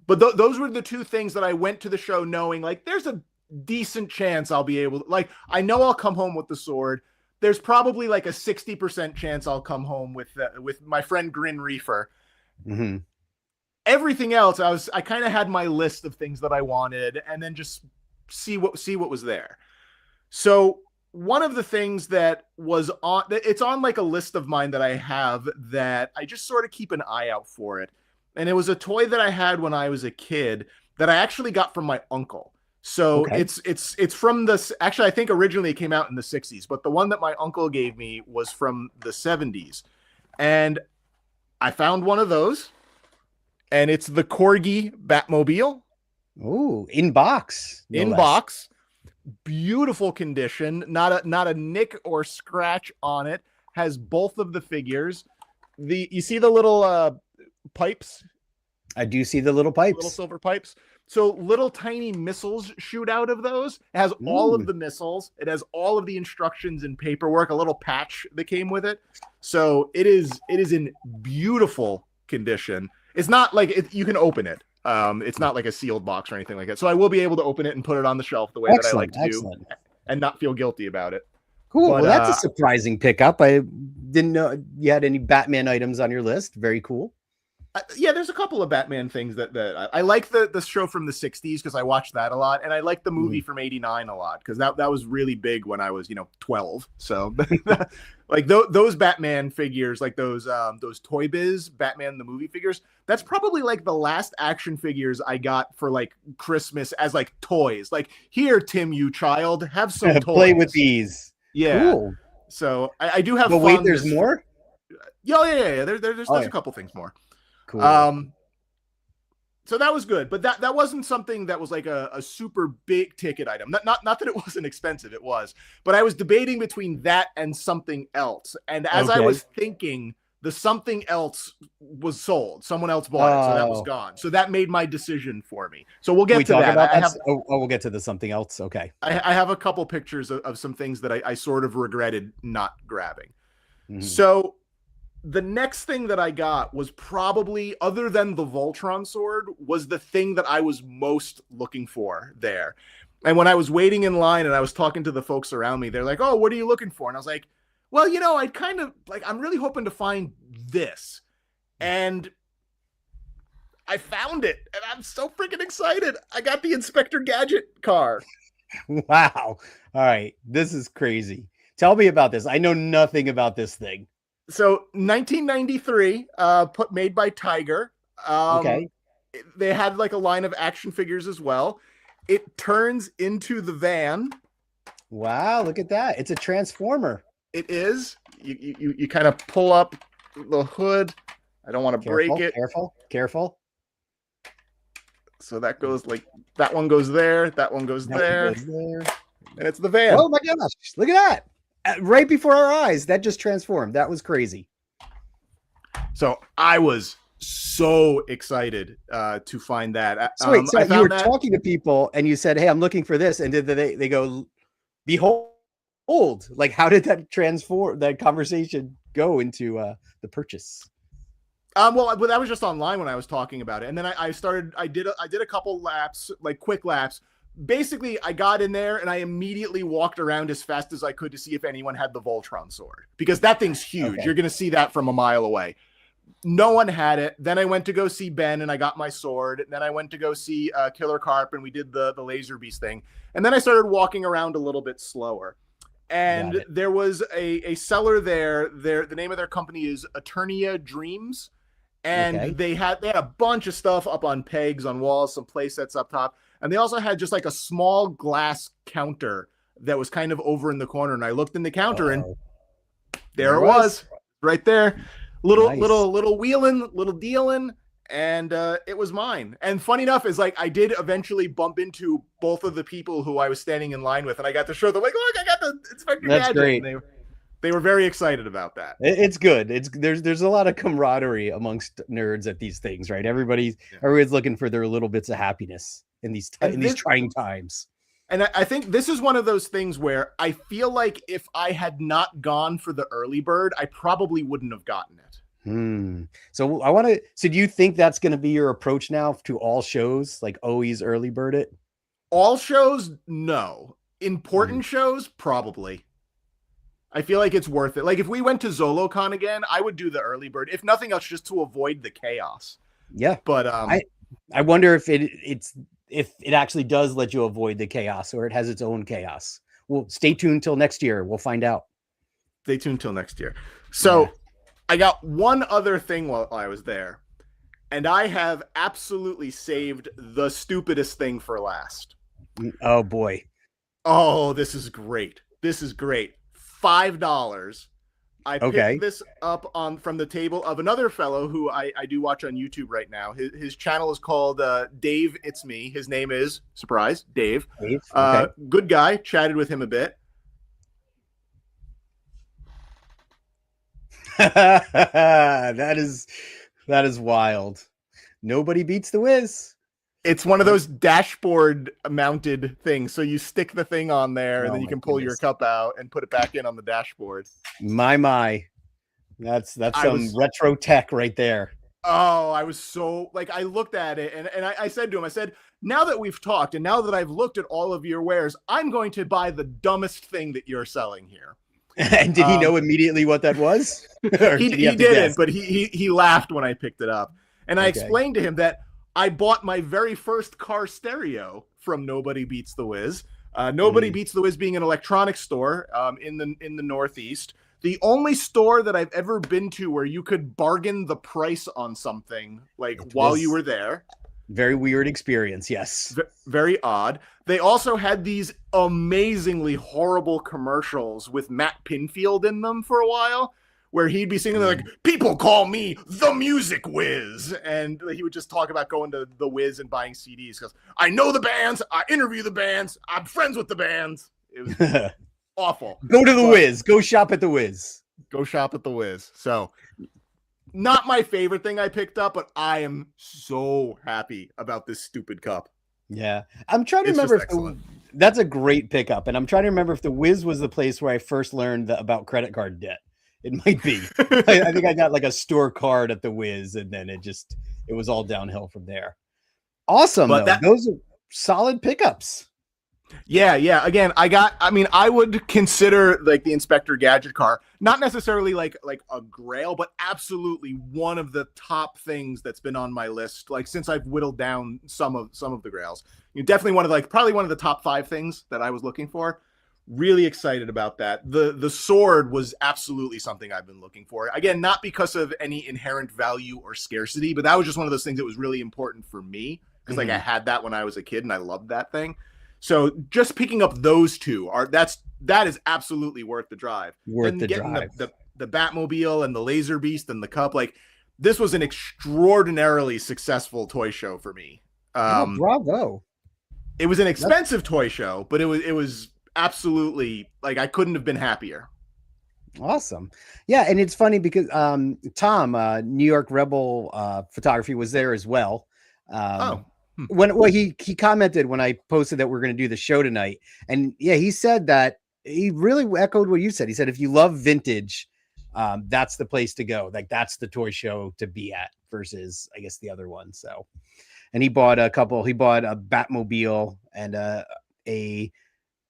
But those were the two things that I went to the show knowing, like, there's a decent chance I'll be able to, like, I know I'll come home with the sword. There's probably like a 60% chance I'll come home with my friend Grin Reefer. Mm-hmm. Everything else, I kind of had my list of things that I wanted, and then just see what was there. So one of the things that was it's on like a list of mine that I have that I just sort of keep an eye out for it. And it was a toy that I had when I was a kid that I actually got from my uncle. So it's from this, actually, I think originally it came out in the 60s, but the one that my uncle gave me was from the 70s. And I found one of those, and it's the Corgi Batmobile. Ooh, in box. In box. Beautiful condition, not a nick or scratch on it. Has both of the figures. You see the little pipes? I do see the little pipes. Little silver pipes. So little tiny missiles shoot out of those. It has all of the missiles. It has all of the instructions and paperwork, a little patch that came with it. So it is in beautiful condition. It's not like you can open it. It's not like a sealed box or anything like that. So I will be able to open it and put it on the shelf the way that I like to do, and not feel guilty about it. Cool. But, well, that's a surprising pickup. I didn't know you had any Batman items on your list. Very cool. Yeah, there's a couple of Batman things that I like the show from the 60s because I watched that a lot, and I like the movie from 89 a lot because that was really big when I was 12. So like those Batman figures, like those Toy Biz Batman the movie figures, that's probably like the last action figures I got for like Christmas as like toys. Like, here, Tim, you child, have some toys. Play with these. Yeah. Cool. So I do have. But wait, there's more. Yeah. There's a couple things more. Cool. So that was good, but that wasn't something that was like a super big ticket item. Not that it wasn't expensive, it was, but I was debating between that and something else. And as I was thinking, the something else was sold. Someone else bought it, so that was gone. So that made my decision for me. So we'll get to that. We'll get to the something else. Okay. I have a couple pictures of some things that I sort of regretted not grabbing. Mm-hmm. So the next thing that I got was probably, other than the Voltron sword, was the thing that I was most looking for there. And when I was waiting in line and I was talking to the folks around me, they're like, "Oh, what are you looking for?" And I was like, "Well, I'd kind of like, I'm really hoping to find this." And I found it, and I'm so freaking excited. I got the Inspector Gadget car. Wow. All right. This is crazy. Tell me about this. I know nothing about this thing. So 1993, made by Tiger. Okay. They had like a line of action figures as well. It turns into the van. Wow, look at that. It's a transformer. It is. You kind of pull up the hood. I don't want to break it. Careful. So that goes like, that one goes there. That one goes there. And it's the van. Oh my gosh. Look at that. Right before our eyes, that just transformed. That was crazy. So I was so excited to find that. So wait, so you were talking to people and you said, "Hey, I'm looking for this," and did they go, "Behold hold? Like, how did that conversation go into the purchase? Well, that was just online when I was talking about it, and then I did a couple laps, like quick laps. Basically, I got in there and I immediately walked around as fast as I could to see if anyone had the Voltron sword, because that thing's huge. Okay. You're going to see that from a mile away. No one had it. Then I went to go see Ben and I got my sword. And then I went to go see Killer Carp and we did the laser beast thing. And then I started walking around a little bit slower. And there was a seller there. The name of their company is Eternia Dreams. And they had a bunch of stuff up on pegs, on walls, some play sets up top. And they also had just like a small glass counter that was kind of over in the corner. And I looked in the counter and there it was right there. Little wheeling, little dealing. And it was mine. And funny enough is like, I did eventually bump into both of the people who I was standing in line with. And I got to show them like, look, I got the Inspector Gadget. That's great. And they were very excited about that. It's good. There's a lot of camaraderie amongst nerds at these things, right? Everybody's looking for their little bits of happiness in these trying times. And I think this is one of those things where I feel like if I had not gone for the early bird, I probably wouldn't have gotten it. So do you think that's going to be your approach now to all shows? Like always early bird it? All shows? No. Important shows? Probably. I feel like it's worth it. Like if we went to Zolocon again, I would do the early bird, if nothing else, just to avoid the chaos. Yeah. But I wonder if it actually does let you avoid the chaos, or it has its own chaos. Well, stay tuned till next year. We'll find out. Stay tuned till next year. So I got one other thing while I was there, and I have absolutely saved the stupidest thing for last. Oh boy. Oh, this is great. This is great. $5. I picked this up from the table of another fellow who I do watch on YouTube right now. His channel is called Dave It's Me. His name is, surprise, Dave. Good guy. Chatted with him a bit. That is wild. Nobody beats the Wiz. It's one of those dashboard mounted things. So you stick the thing on there and then you can pull your cup out and put it back in on the dashboard. My. That's some retro tech right there. Oh, I was so like, I looked at it and I said to him, I said, now that we've talked and now that I've looked at all of your wares, I'm going to buy the dumbest thing that you're selling here. And did he know immediately what that was? He didn't, but he laughed when I picked it up. And I explained to him that I bought my very first car stereo from Nobody Beats the Wiz. Nobody Beats the Wiz being an electronics store in the Northeast. The only store that I've ever been to where you could bargain the price on something while you were there. Very weird experience, yes. Very odd. They also had these amazingly horrible commercials with Matt Pinfield in them for a while, where he'd be singing like, people call me the Music Wiz. And he would just talk about going to the Wiz and buying CDs because I know the bands, I interview the bands, I'm friends with the bands. It was awful. Go to the Wiz. Go shop at the Wiz. Go shop at the Wiz. So not my favorite thing I picked up, but I am so happy about this stupid cup. Yeah. I'm trying to remember if that's a great pickup. And I'm trying to remember if the Wiz was the place where I first learned about credit card debt. It might be. I think I got like a store card at the Wiz, and then it was all downhill from there. Awesome. But those are solid pickups. Yeah. Again, I would consider like the Inspector Gadget car, not necessarily like a grail, but absolutely one of the top things that's been on my list. Like since I've whittled down some of the grails, definitely probably one of the top 5 things that I was looking for. Really excited about that. The sword was absolutely something I've been looking for. Again, not because of any inherent value or scarcity, but that was just one of those things that was really important for me because I had that when I was a kid and I loved that thing. So just picking up those two that is absolutely worth the drive. The Batmobile and the Laser Beast and the cup. Like this was an extraordinarily successful toy show for me. Bravo. It was an expensive toy show, but it was absolutely like I couldn't have been happier. Awesome. Yeah, and it's funny because Tom, New York Rebel Photography, was there as well. He commented when I posted that we're going to do the show tonight, and he said that he really echoed what you said. He said, if you love vintage, that's the place to go. Like that's the toy show to be at versus, I guess, the other one. So, and he bought a couple. He bought a Batmobile and a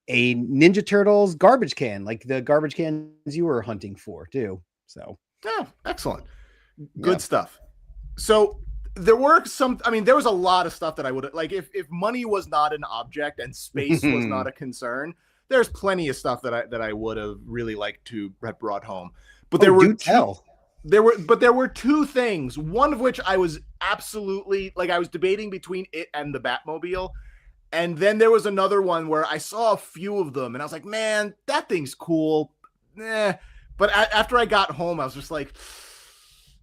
Ninja Turtles garbage can, like the garbage cans you were hunting for too. So, oh, excellent, good stuff. So there were there was a lot of stuff that I would like if money was not an object and space was not a concern. There's plenty of stuff that I would have really liked to have brought home. But there were two things, one of which I was absolutely like I was debating between it and the Batmobile. And then there was another one where I saw a few of them and I was like, man, that thing's cool. But after I got home, I was just like,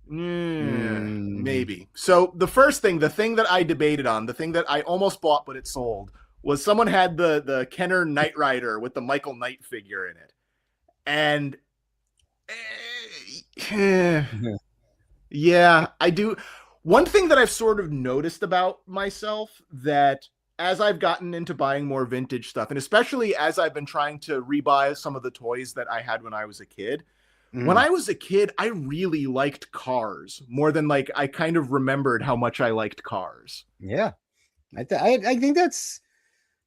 maybe. So the first thing, the thing that I debated on, the thing that I almost bought but it sold, was someone had the Kenner Knight Rider with the Michael Knight figure in it. And yeah, I do. One thing that I've sort of noticed about myself that as I've gotten into buying more vintage stuff, and especially as I've been trying to rebuy some of the toys that I had when I was a kid, when I was a kid, I really liked cars more than like I kind of remembered how much I liked cars. Yeah, I think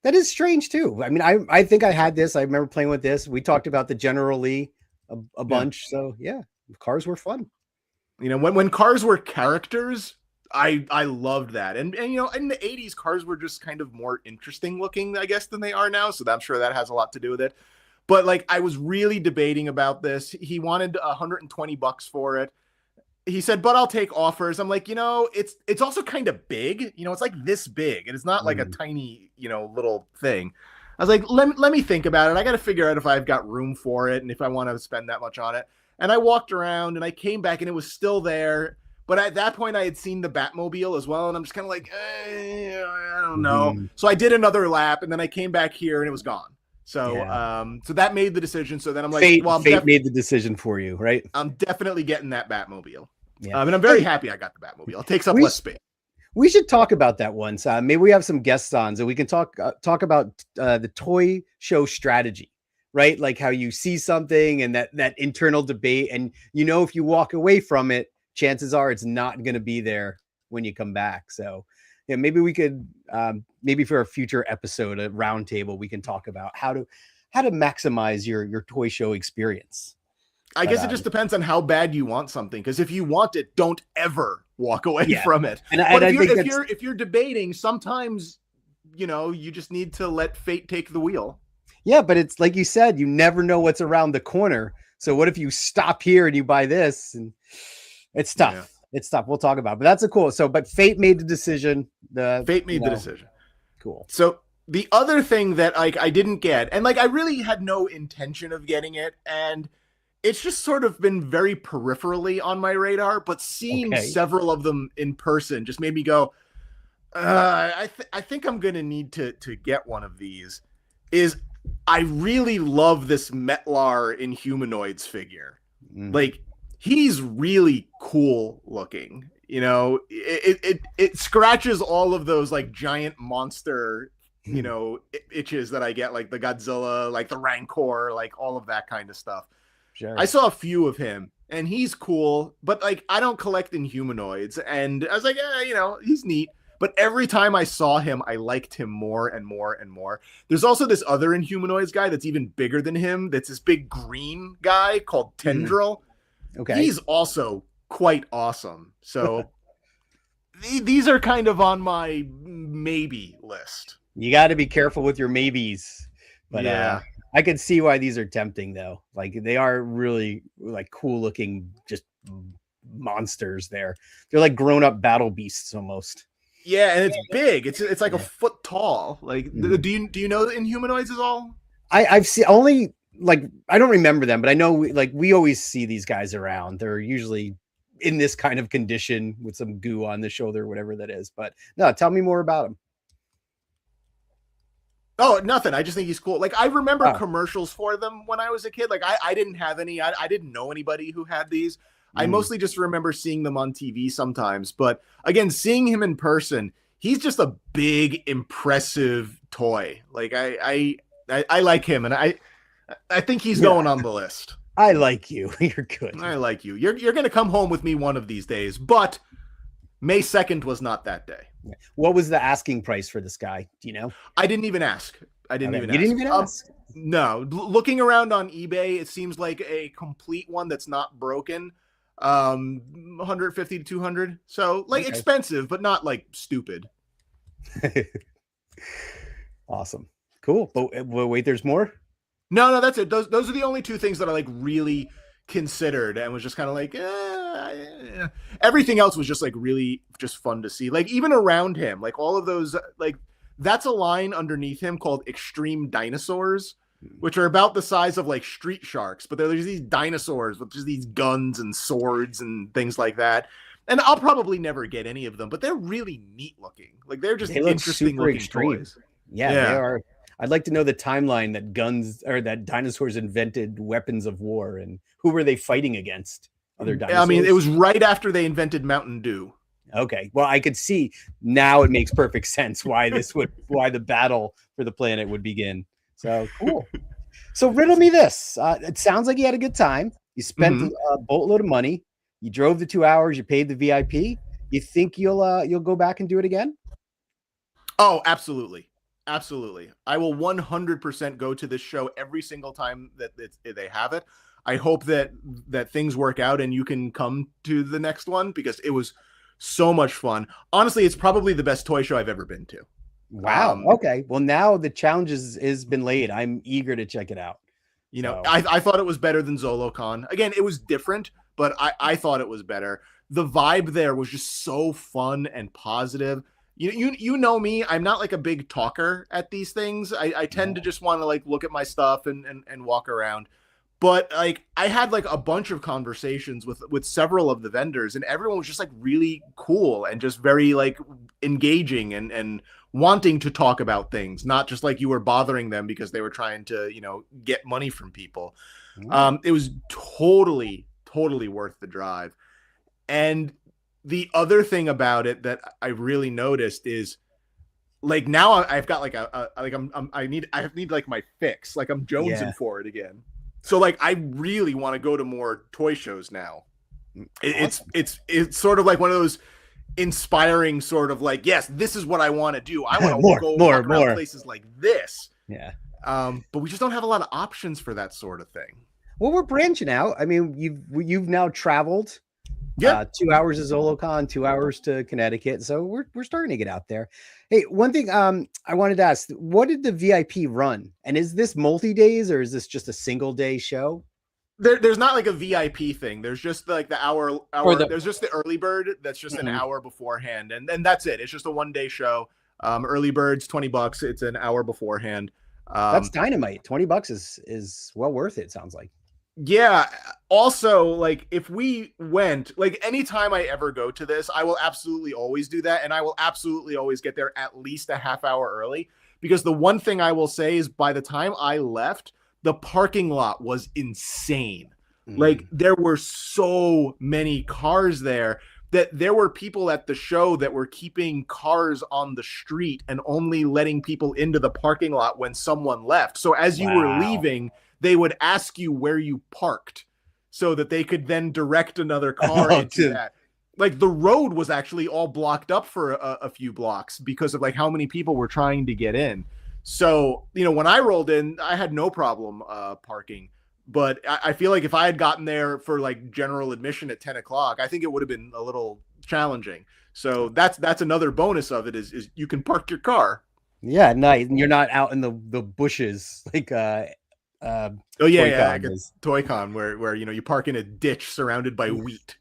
that is strange too. I mean, I think I had this. I remember playing with this. We talked about the General Lee a bunch. So yeah, cars were fun. You know, when cars were characters, I loved that. And you know, in the 80s, cars were just kind of more interesting looking, I guess, than they are now. So I'm sure that has a lot to do with it. But like, I was really debating about this. He wanted $120 for it. He said, but I'll take offers. I'm like, you know, it's also kind of big. You know, it's like this big. And it's not like a tiny, you know, little thing. I was like, let me think about it. I got to figure out if I've got room for it and if I want to spend that much on it. And I walked around and I came back and it was still there. But at that point, I had seen the Batmobile as well. And I'm just kind of like, I don't know. So I did another lap and then I came back here and it was gone. So so that made the decision. So then I'm like, Fate made the decision for you, right? I'm definitely getting that Batmobile. Yeah. And I'm very happy I got the Batmobile. It takes up less space. We should talk about that once. Maybe we have some guests on so we can talk about the toy show strategy, right? Like how you see something and that internal debate. And, you know, if you walk away from it, chances are it's not going to be there when you come back. So yeah, maybe we could, maybe for a future episode, a roundtable, we can talk about how to maximize your toy show experience. I guess it just depends on how bad you want something. Because if you want it, don't ever walk away from it. But if you're debating, sometimes, you know, you just need to let fate take the wheel. Yeah, but it's like you said, you never know what's around the corner. So what if you stop here and you buy this? And it's tough. Yeah. It's tough. We'll talk about it. But that's a cool. So, but fate made the decision. Fate made the decision. Cool. So the other thing that I didn't get, and like I really had no intention of getting it, and it's just sort of been very peripherally on my radar, but seeing several of them in person just made me go, I think I'm going to need to get one of these. I really love this Metlar Inhumanoids figure. Like, he's really cool looking. You know, it scratches all of those like giant monster, you know, itches that I get, like the Godzilla, like the Rancor, like all of that kind of stuff. Sure. I saw a few of him and he's cool, but like I don't collect Inhumanoids, and I was like, you know, he's neat. But every time I saw him, I liked him more and more and more. There's also this other Inhumanoids guy that's even bigger than him. That's this big green guy called Tendril. Okay, he's also quite awesome. So these are kind of on my maybe list. You got to be careful with your maybes. But yeah. I can see why these are tempting though. Like they are really like cool looking, just monsters there. They're like grown up battle beasts almost. Yeah. And it's big. It's like a foot tall. Like, do you know the Inhumanoids at all? I've seen only like, I don't remember them, but I know we always see these guys around. They're usually in this kind of condition with some goo on the shoulder, whatever that is. But no, tell me more about them. Oh, nothing. I just think he's cool. Like, I remember commercials for them when I was a kid. Like, I didn't have any. I didn't know anybody who had these. I mostly just remember seeing them on TV sometimes. But again, seeing him in person, he's just a big, impressive toy. Like, I like him. And I I think he's going on the list. I like you. You're good. I like you. You're going to come home with me one of these days, but May 2nd was not that day. What was the asking price for this guy? Do you know? I didn't even ask. You didn't even ask? No. Looking around on eBay, it seems like a complete one that's not broken. 150 to 200. So like expensive, but not like stupid. Awesome. Cool. But wait, there's more? No, that's it. Those are the only two things that I like really considered and was just kind of like, everything else was just like really just fun to see. Like even around him, like all of those, like that's a line underneath him called Extreme Dinosaurs, which are about the size of like street sharks, but there's these dinosaurs with just these guns and swords and things like that. And I'll probably never get any of them, but they're really neat looking. Like they're just interesting looking toys. Yeah, they are. I'd like to know the timeline that dinosaurs invented weapons of war, and who were they fighting against? Other dinosaurs? I mean, it was right after they invented Mountain Dew. Okay. Well, I could see now it makes perfect sense why the battle for the planet would begin. So cool. So riddle me this. It sounds like you had a good time. You spent a boatload of money. You drove the 2 hours. You paid the VIP. You think you'll go back and do it again? Oh, absolutely. Absolutely. I will 100% go to this show every single time that they have it. I hope that things work out and you can come to the next one because it was so much fun. Honestly, it's probably the best toy show I've ever been to. Wow. Okay. Well, now the challenge has been laid. I'm eager to check it out. You know, I thought it was better than Zolocon. Again, it was different, but I thought it was better. The vibe there was just so fun and positive. You know me, I'm not like a big talker at these things. I tend to just want to like look at my stuff and walk around. But like I had like a bunch of conversations with several of the vendors, and everyone was just like really cool and just very like engaging and wanting to talk about things, not just like you were bothering them because they were trying to, get money from people. It was totally worth the drive. And the other thing about it that I really noticed is like now I've got like I need like my fix. Like I'm jonesing for it again. So like I really want to go to more toy shows now. It's sort of like one of those inspiring sort of like, yes, this is what I want to do. I want to go walk around places like this. Yeah. But we just don't have a lot of options for that sort of thing. Well, we're branching out. I mean, you've now traveled. 2 hours to Zolocon, 2 hours to Connecticut. So we're starting to get out there. Hey, one thing I wanted to ask, what did the VIP run? And is this multi-days or is this just a single day show? There's not like a VIP thing. There's just like the hour there's just the early bird that's just an hour beforehand. And that's it. It's just a 1 day show. Early bird's $20. It's an hour beforehand. That's dynamite. $20 is well worth it, sounds like. Yeah. Also, like if we went, like anytime I ever go to this, I will absolutely always do that. And I will absolutely always get there at least a half hour early, because the one thing I will say is by the time I left, the parking lot was insane. Like there were so many cars there that there were people at the show that were keeping cars on the street and only letting people into the parking lot when someone left. So as you were leaving, they would ask you where you parked so that they could then direct another car into that. Like the road was actually all blocked up for a few blocks because of like how many people were trying to get in. So, when I rolled in, I had no problem parking, but I feel like if I had gotten there for like general admission at 10 o'clock, I think it would have been a little challenging. So that's another bonus of it is you can park your car. Yeah. Nice. And you're not out in the bushes like, ToyCon where you park in a ditch surrounded by wheat.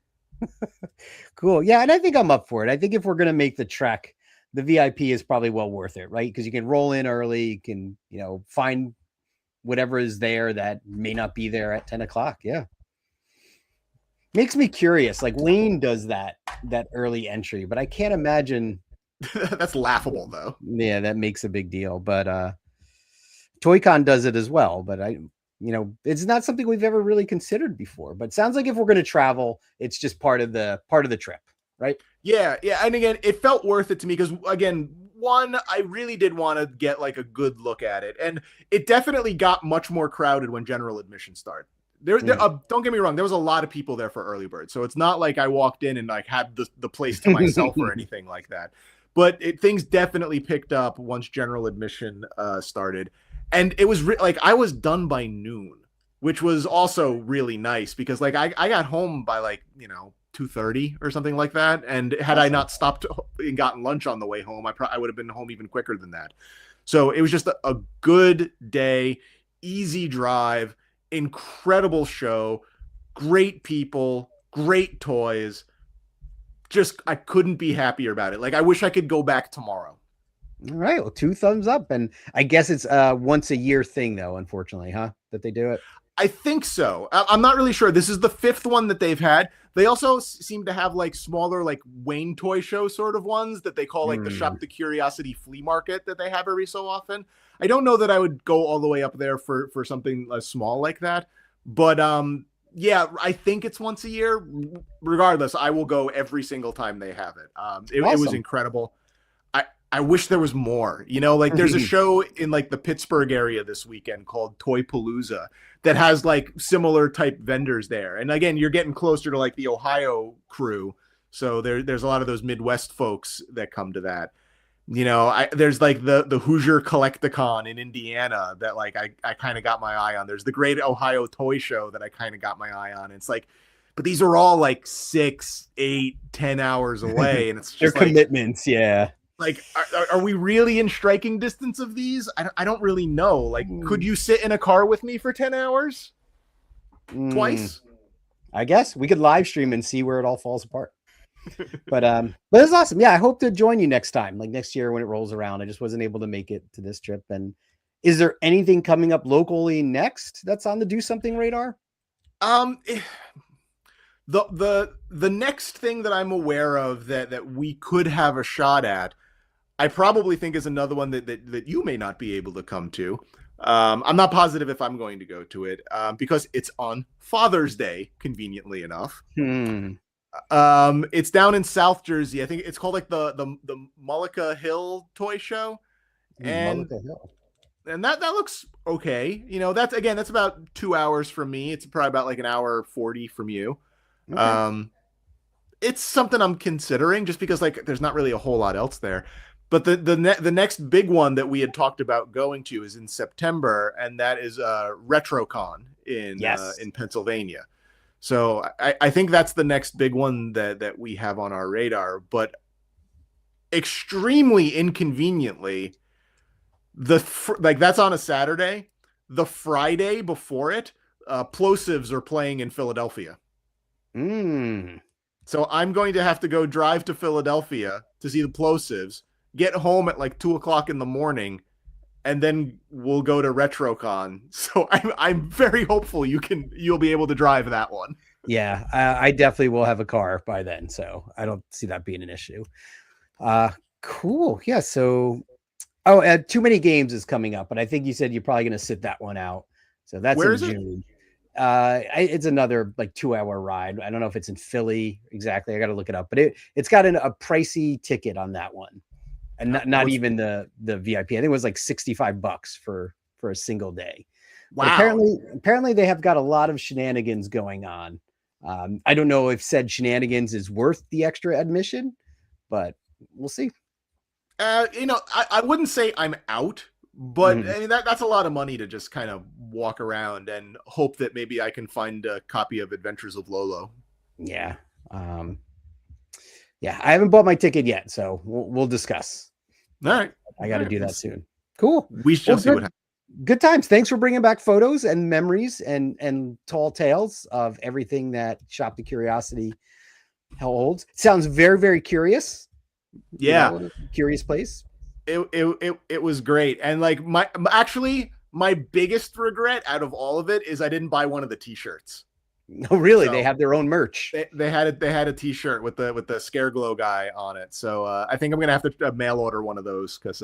Cool. Yeah, and I think I'm up for it. I think if we're gonna make the trek, the VIP is probably well worth it, right? Because you can roll in early, you can find whatever is there that may not be there at 10 o'clock. Yeah, makes me curious. Like Wayne does that early entry, but I can't imagine. That's laughable though. Yeah, that makes a big deal. But ToyCon does it as well, but it's not something we've ever really considered before. But it sounds like if we're going to travel, it's just part of the trip, right? Yeah. And again, it felt worth it to me because again, one, I really did want to get like a good look at it, and it definitely got much more crowded when general admission started. Don't get me wrong, there was a lot of people there for early bird, so it's not like I walked in and like had the place to myself or anything like that. But things definitely picked up once general admission started, and it was like I was done by noon, which was also really nice because like I got home by like 2:30 or something like that, and had I not stopped and gotten lunch on the way home, I would have been home even quicker than that. So it was just a good day, easy drive, incredible show, great people, great toys. Just I couldn't be happier about it. Like I wish I could go back tomorrow. All right, well, 2 thumbs up, and I guess it's a once a year thing though, unfortunately, huh? That they do it. I think so. I'm not really sure. This is the 5th one that they've had. They also seem to have like smaller, like Wayne Toy Show sort of ones that they call like the Shop the Curiosity flea market that they have every so often. I don't know that I would go all the way up there for something small like that. But yeah, I think it's once a year. Regardless, I will go every single time they have it. It was incredible. I wish there was more, like there's a show in like the Pittsburgh area this weekend called Toy Palooza that has like similar type vendors there. And again, you're getting closer to like the Ohio crew. So there's a lot of those Midwest folks that come to that. There's like the Hoosier Collecticon in Indiana that like I kind of got my eye on. There's the Great Ohio Toy Show that I kind of got my eye on. It's like, but these are all like 6, 8, 10 hours away. And it's just their commitments. Yeah. Like, are we really in striking distance of these? I don't really know. Like, could you sit in a car with me for 10 hours? Twice? I guess we could live stream and see where it all falls apart. But it's awesome. Yeah, I hope to join you next time, like next year when it rolls around. I just wasn't able to make it to this trip. And is there anything coming up locally next that's on the Do Something radar? The next thing that I'm aware of that we could have a shot at, I probably think is another one that you may not be able to come to. I'm not positive if I'm going to go to it because it's on Father's Day, conveniently enough. It's down in South Jersey. I think it's called like the Mullica Hill Toy Show, and that looks okay. That's about 2 hours from me. It's probably about like an hour 40 from you. Okay. It's something I'm considering just because like there's not really a whole lot else there. But the next big one that we had talked about going to is in September, and that is RetroCon in Pennsylvania. So I think that's the next big one that we have on our radar. But extremely inconveniently, that's on a Saturday. The Friday before it, Plosives are playing in Philadelphia. So I'm going to have to go drive to Philadelphia to see the Plosives, get home at like 2:00 in the morning, and then we'll go to RetroCon. So I'm very hopeful you'll be able to drive that one. Yeah, I definitely will have a car by then, so I don't see that being an issue. Cool. Yeah. So, Too Many Games is coming up, but I think you said you're probably going to sit that one out. So that's in June. It's another like 2-hour ride. I don't know if it's in Philly exactly. I got to look it up, but it's got a pricey ticket on that one. And not even the VIP. I think it was like $65 for a single day. Wow. Apparently they have got a lot of shenanigans going on. I don't know if said shenanigans is worth the extra admission, but we'll see. I wouldn't say I'm out, but I mean, that's a lot of money to just kind of walk around and hope that maybe I can find a copy of Adventures of Lolo. Yeah. Yeah, I haven't bought my ticket yet, so we'll discuss. All right. I got to do that soon. Cool. We shall see what happens. Good times. Thanks for bringing back photos and memories and tall tales of everything that Shop the Curiosity holds. Sounds very, very curious. Yeah. Curious place. It was great. And like my biggest regret out of all of it is I didn't buy one of the t-shirts. No, really? So they have their own merch. They had a t-shirt with the Scare Glow guy on it. So I think I'm gonna have to mail order one of those because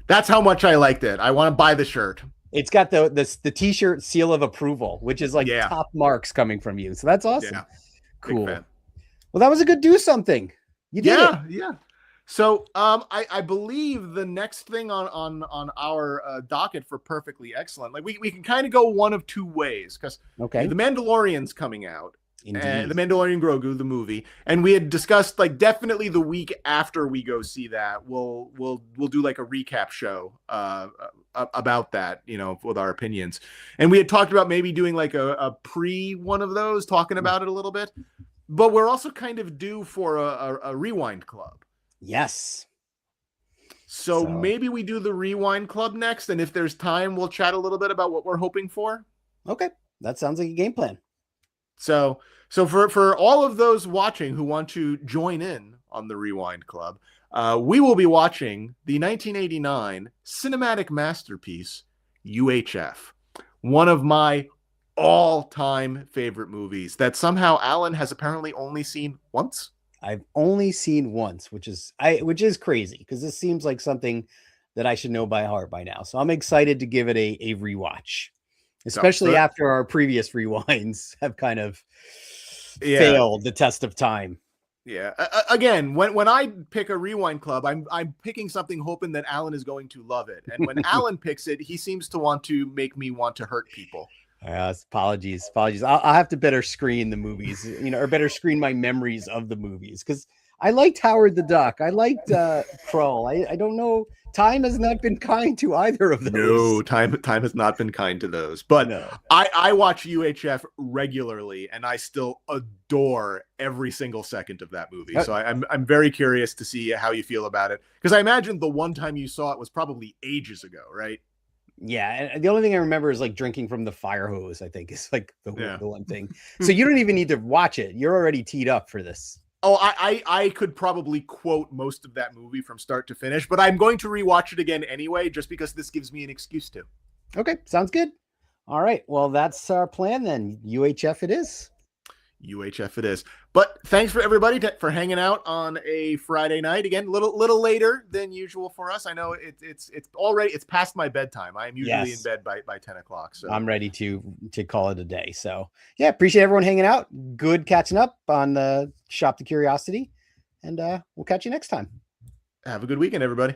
that's how much I liked it. I want to buy the shirt. It's got the t-shirt seal of approval, which is like top marks coming from you. So that's awesome. Yeah. Cool. Well, that was a good Do Something. You did it. Yeah. So I believe the next thing on our docket for Perfectly Excellent, like we can kind of go one of two ways, because Okay. The Mandalorian's coming out. Indeed. The Mandalorian Grogu, the movie, and we had discussed like definitely the week after we go see that, we'll do like a recap show about that, you know, with our opinions. And we had talked about maybe doing like a pre one of those, talking about it a little bit. But we're also kind of due for a rewind club. Yes. So maybe we do the rewind club next, and if there's time, we'll chat a little bit about what we're hoping for. Okay, that sounds like a game plan. So for all of those watching who want to join in on the Rewind Club, we will be watching the 1989 cinematic masterpiece, UHF, one of my all-time favorite movies that somehow Alan has apparently only seen once. I've only seen once, which is crazy, because this seems like something that I should know by heart by now. So I'm excited to give it a rewatch, especially after our previous rewinds have kind of failed the test of time. Yeah. Again, when I pick a rewind club, I'm picking something hoping that Alan is going to love it. And when Alan picks it, he seems to want to make me want to hurt people. Apologies. I'll have to better screen the movies, you know, or better screen my memories of the movies, because I liked Howard the Duck. I liked Krull. I don't know. Time has not been kind to either of those. No, time has not been kind to those. But no. I watch UHF regularly, and I still adore every single second of that movie. So I'm very curious to see how you feel about it, because I imagine the one time you saw it was probably ages ago, right? Yeah, and the only thing I remember is like drinking from the fire hose, I think, is like the one thing. So you don't even need to watch it. You're already teed up for this. Oh, I could probably quote most of that movie from start to finish, but I'm going to rewatch it again anyway, just because this gives me an excuse to. Okay, sounds good. All right, well, that's our plan then. UHF it is. UHF it is. But thanks for everybody for hanging out on a Friday night. Again, little later than usual for us. I know it's past my bedtime. I am usually in bed by 10 o'clock. So I'm ready to call it a day. So yeah, appreciate everyone hanging out. Good catching up on the Shop the Curiosity. And we'll catch you next time. Have a good weekend, everybody.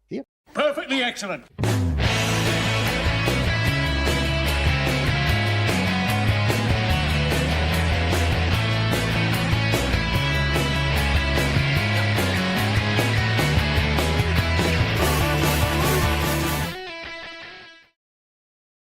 See ya. Perfectly excellent.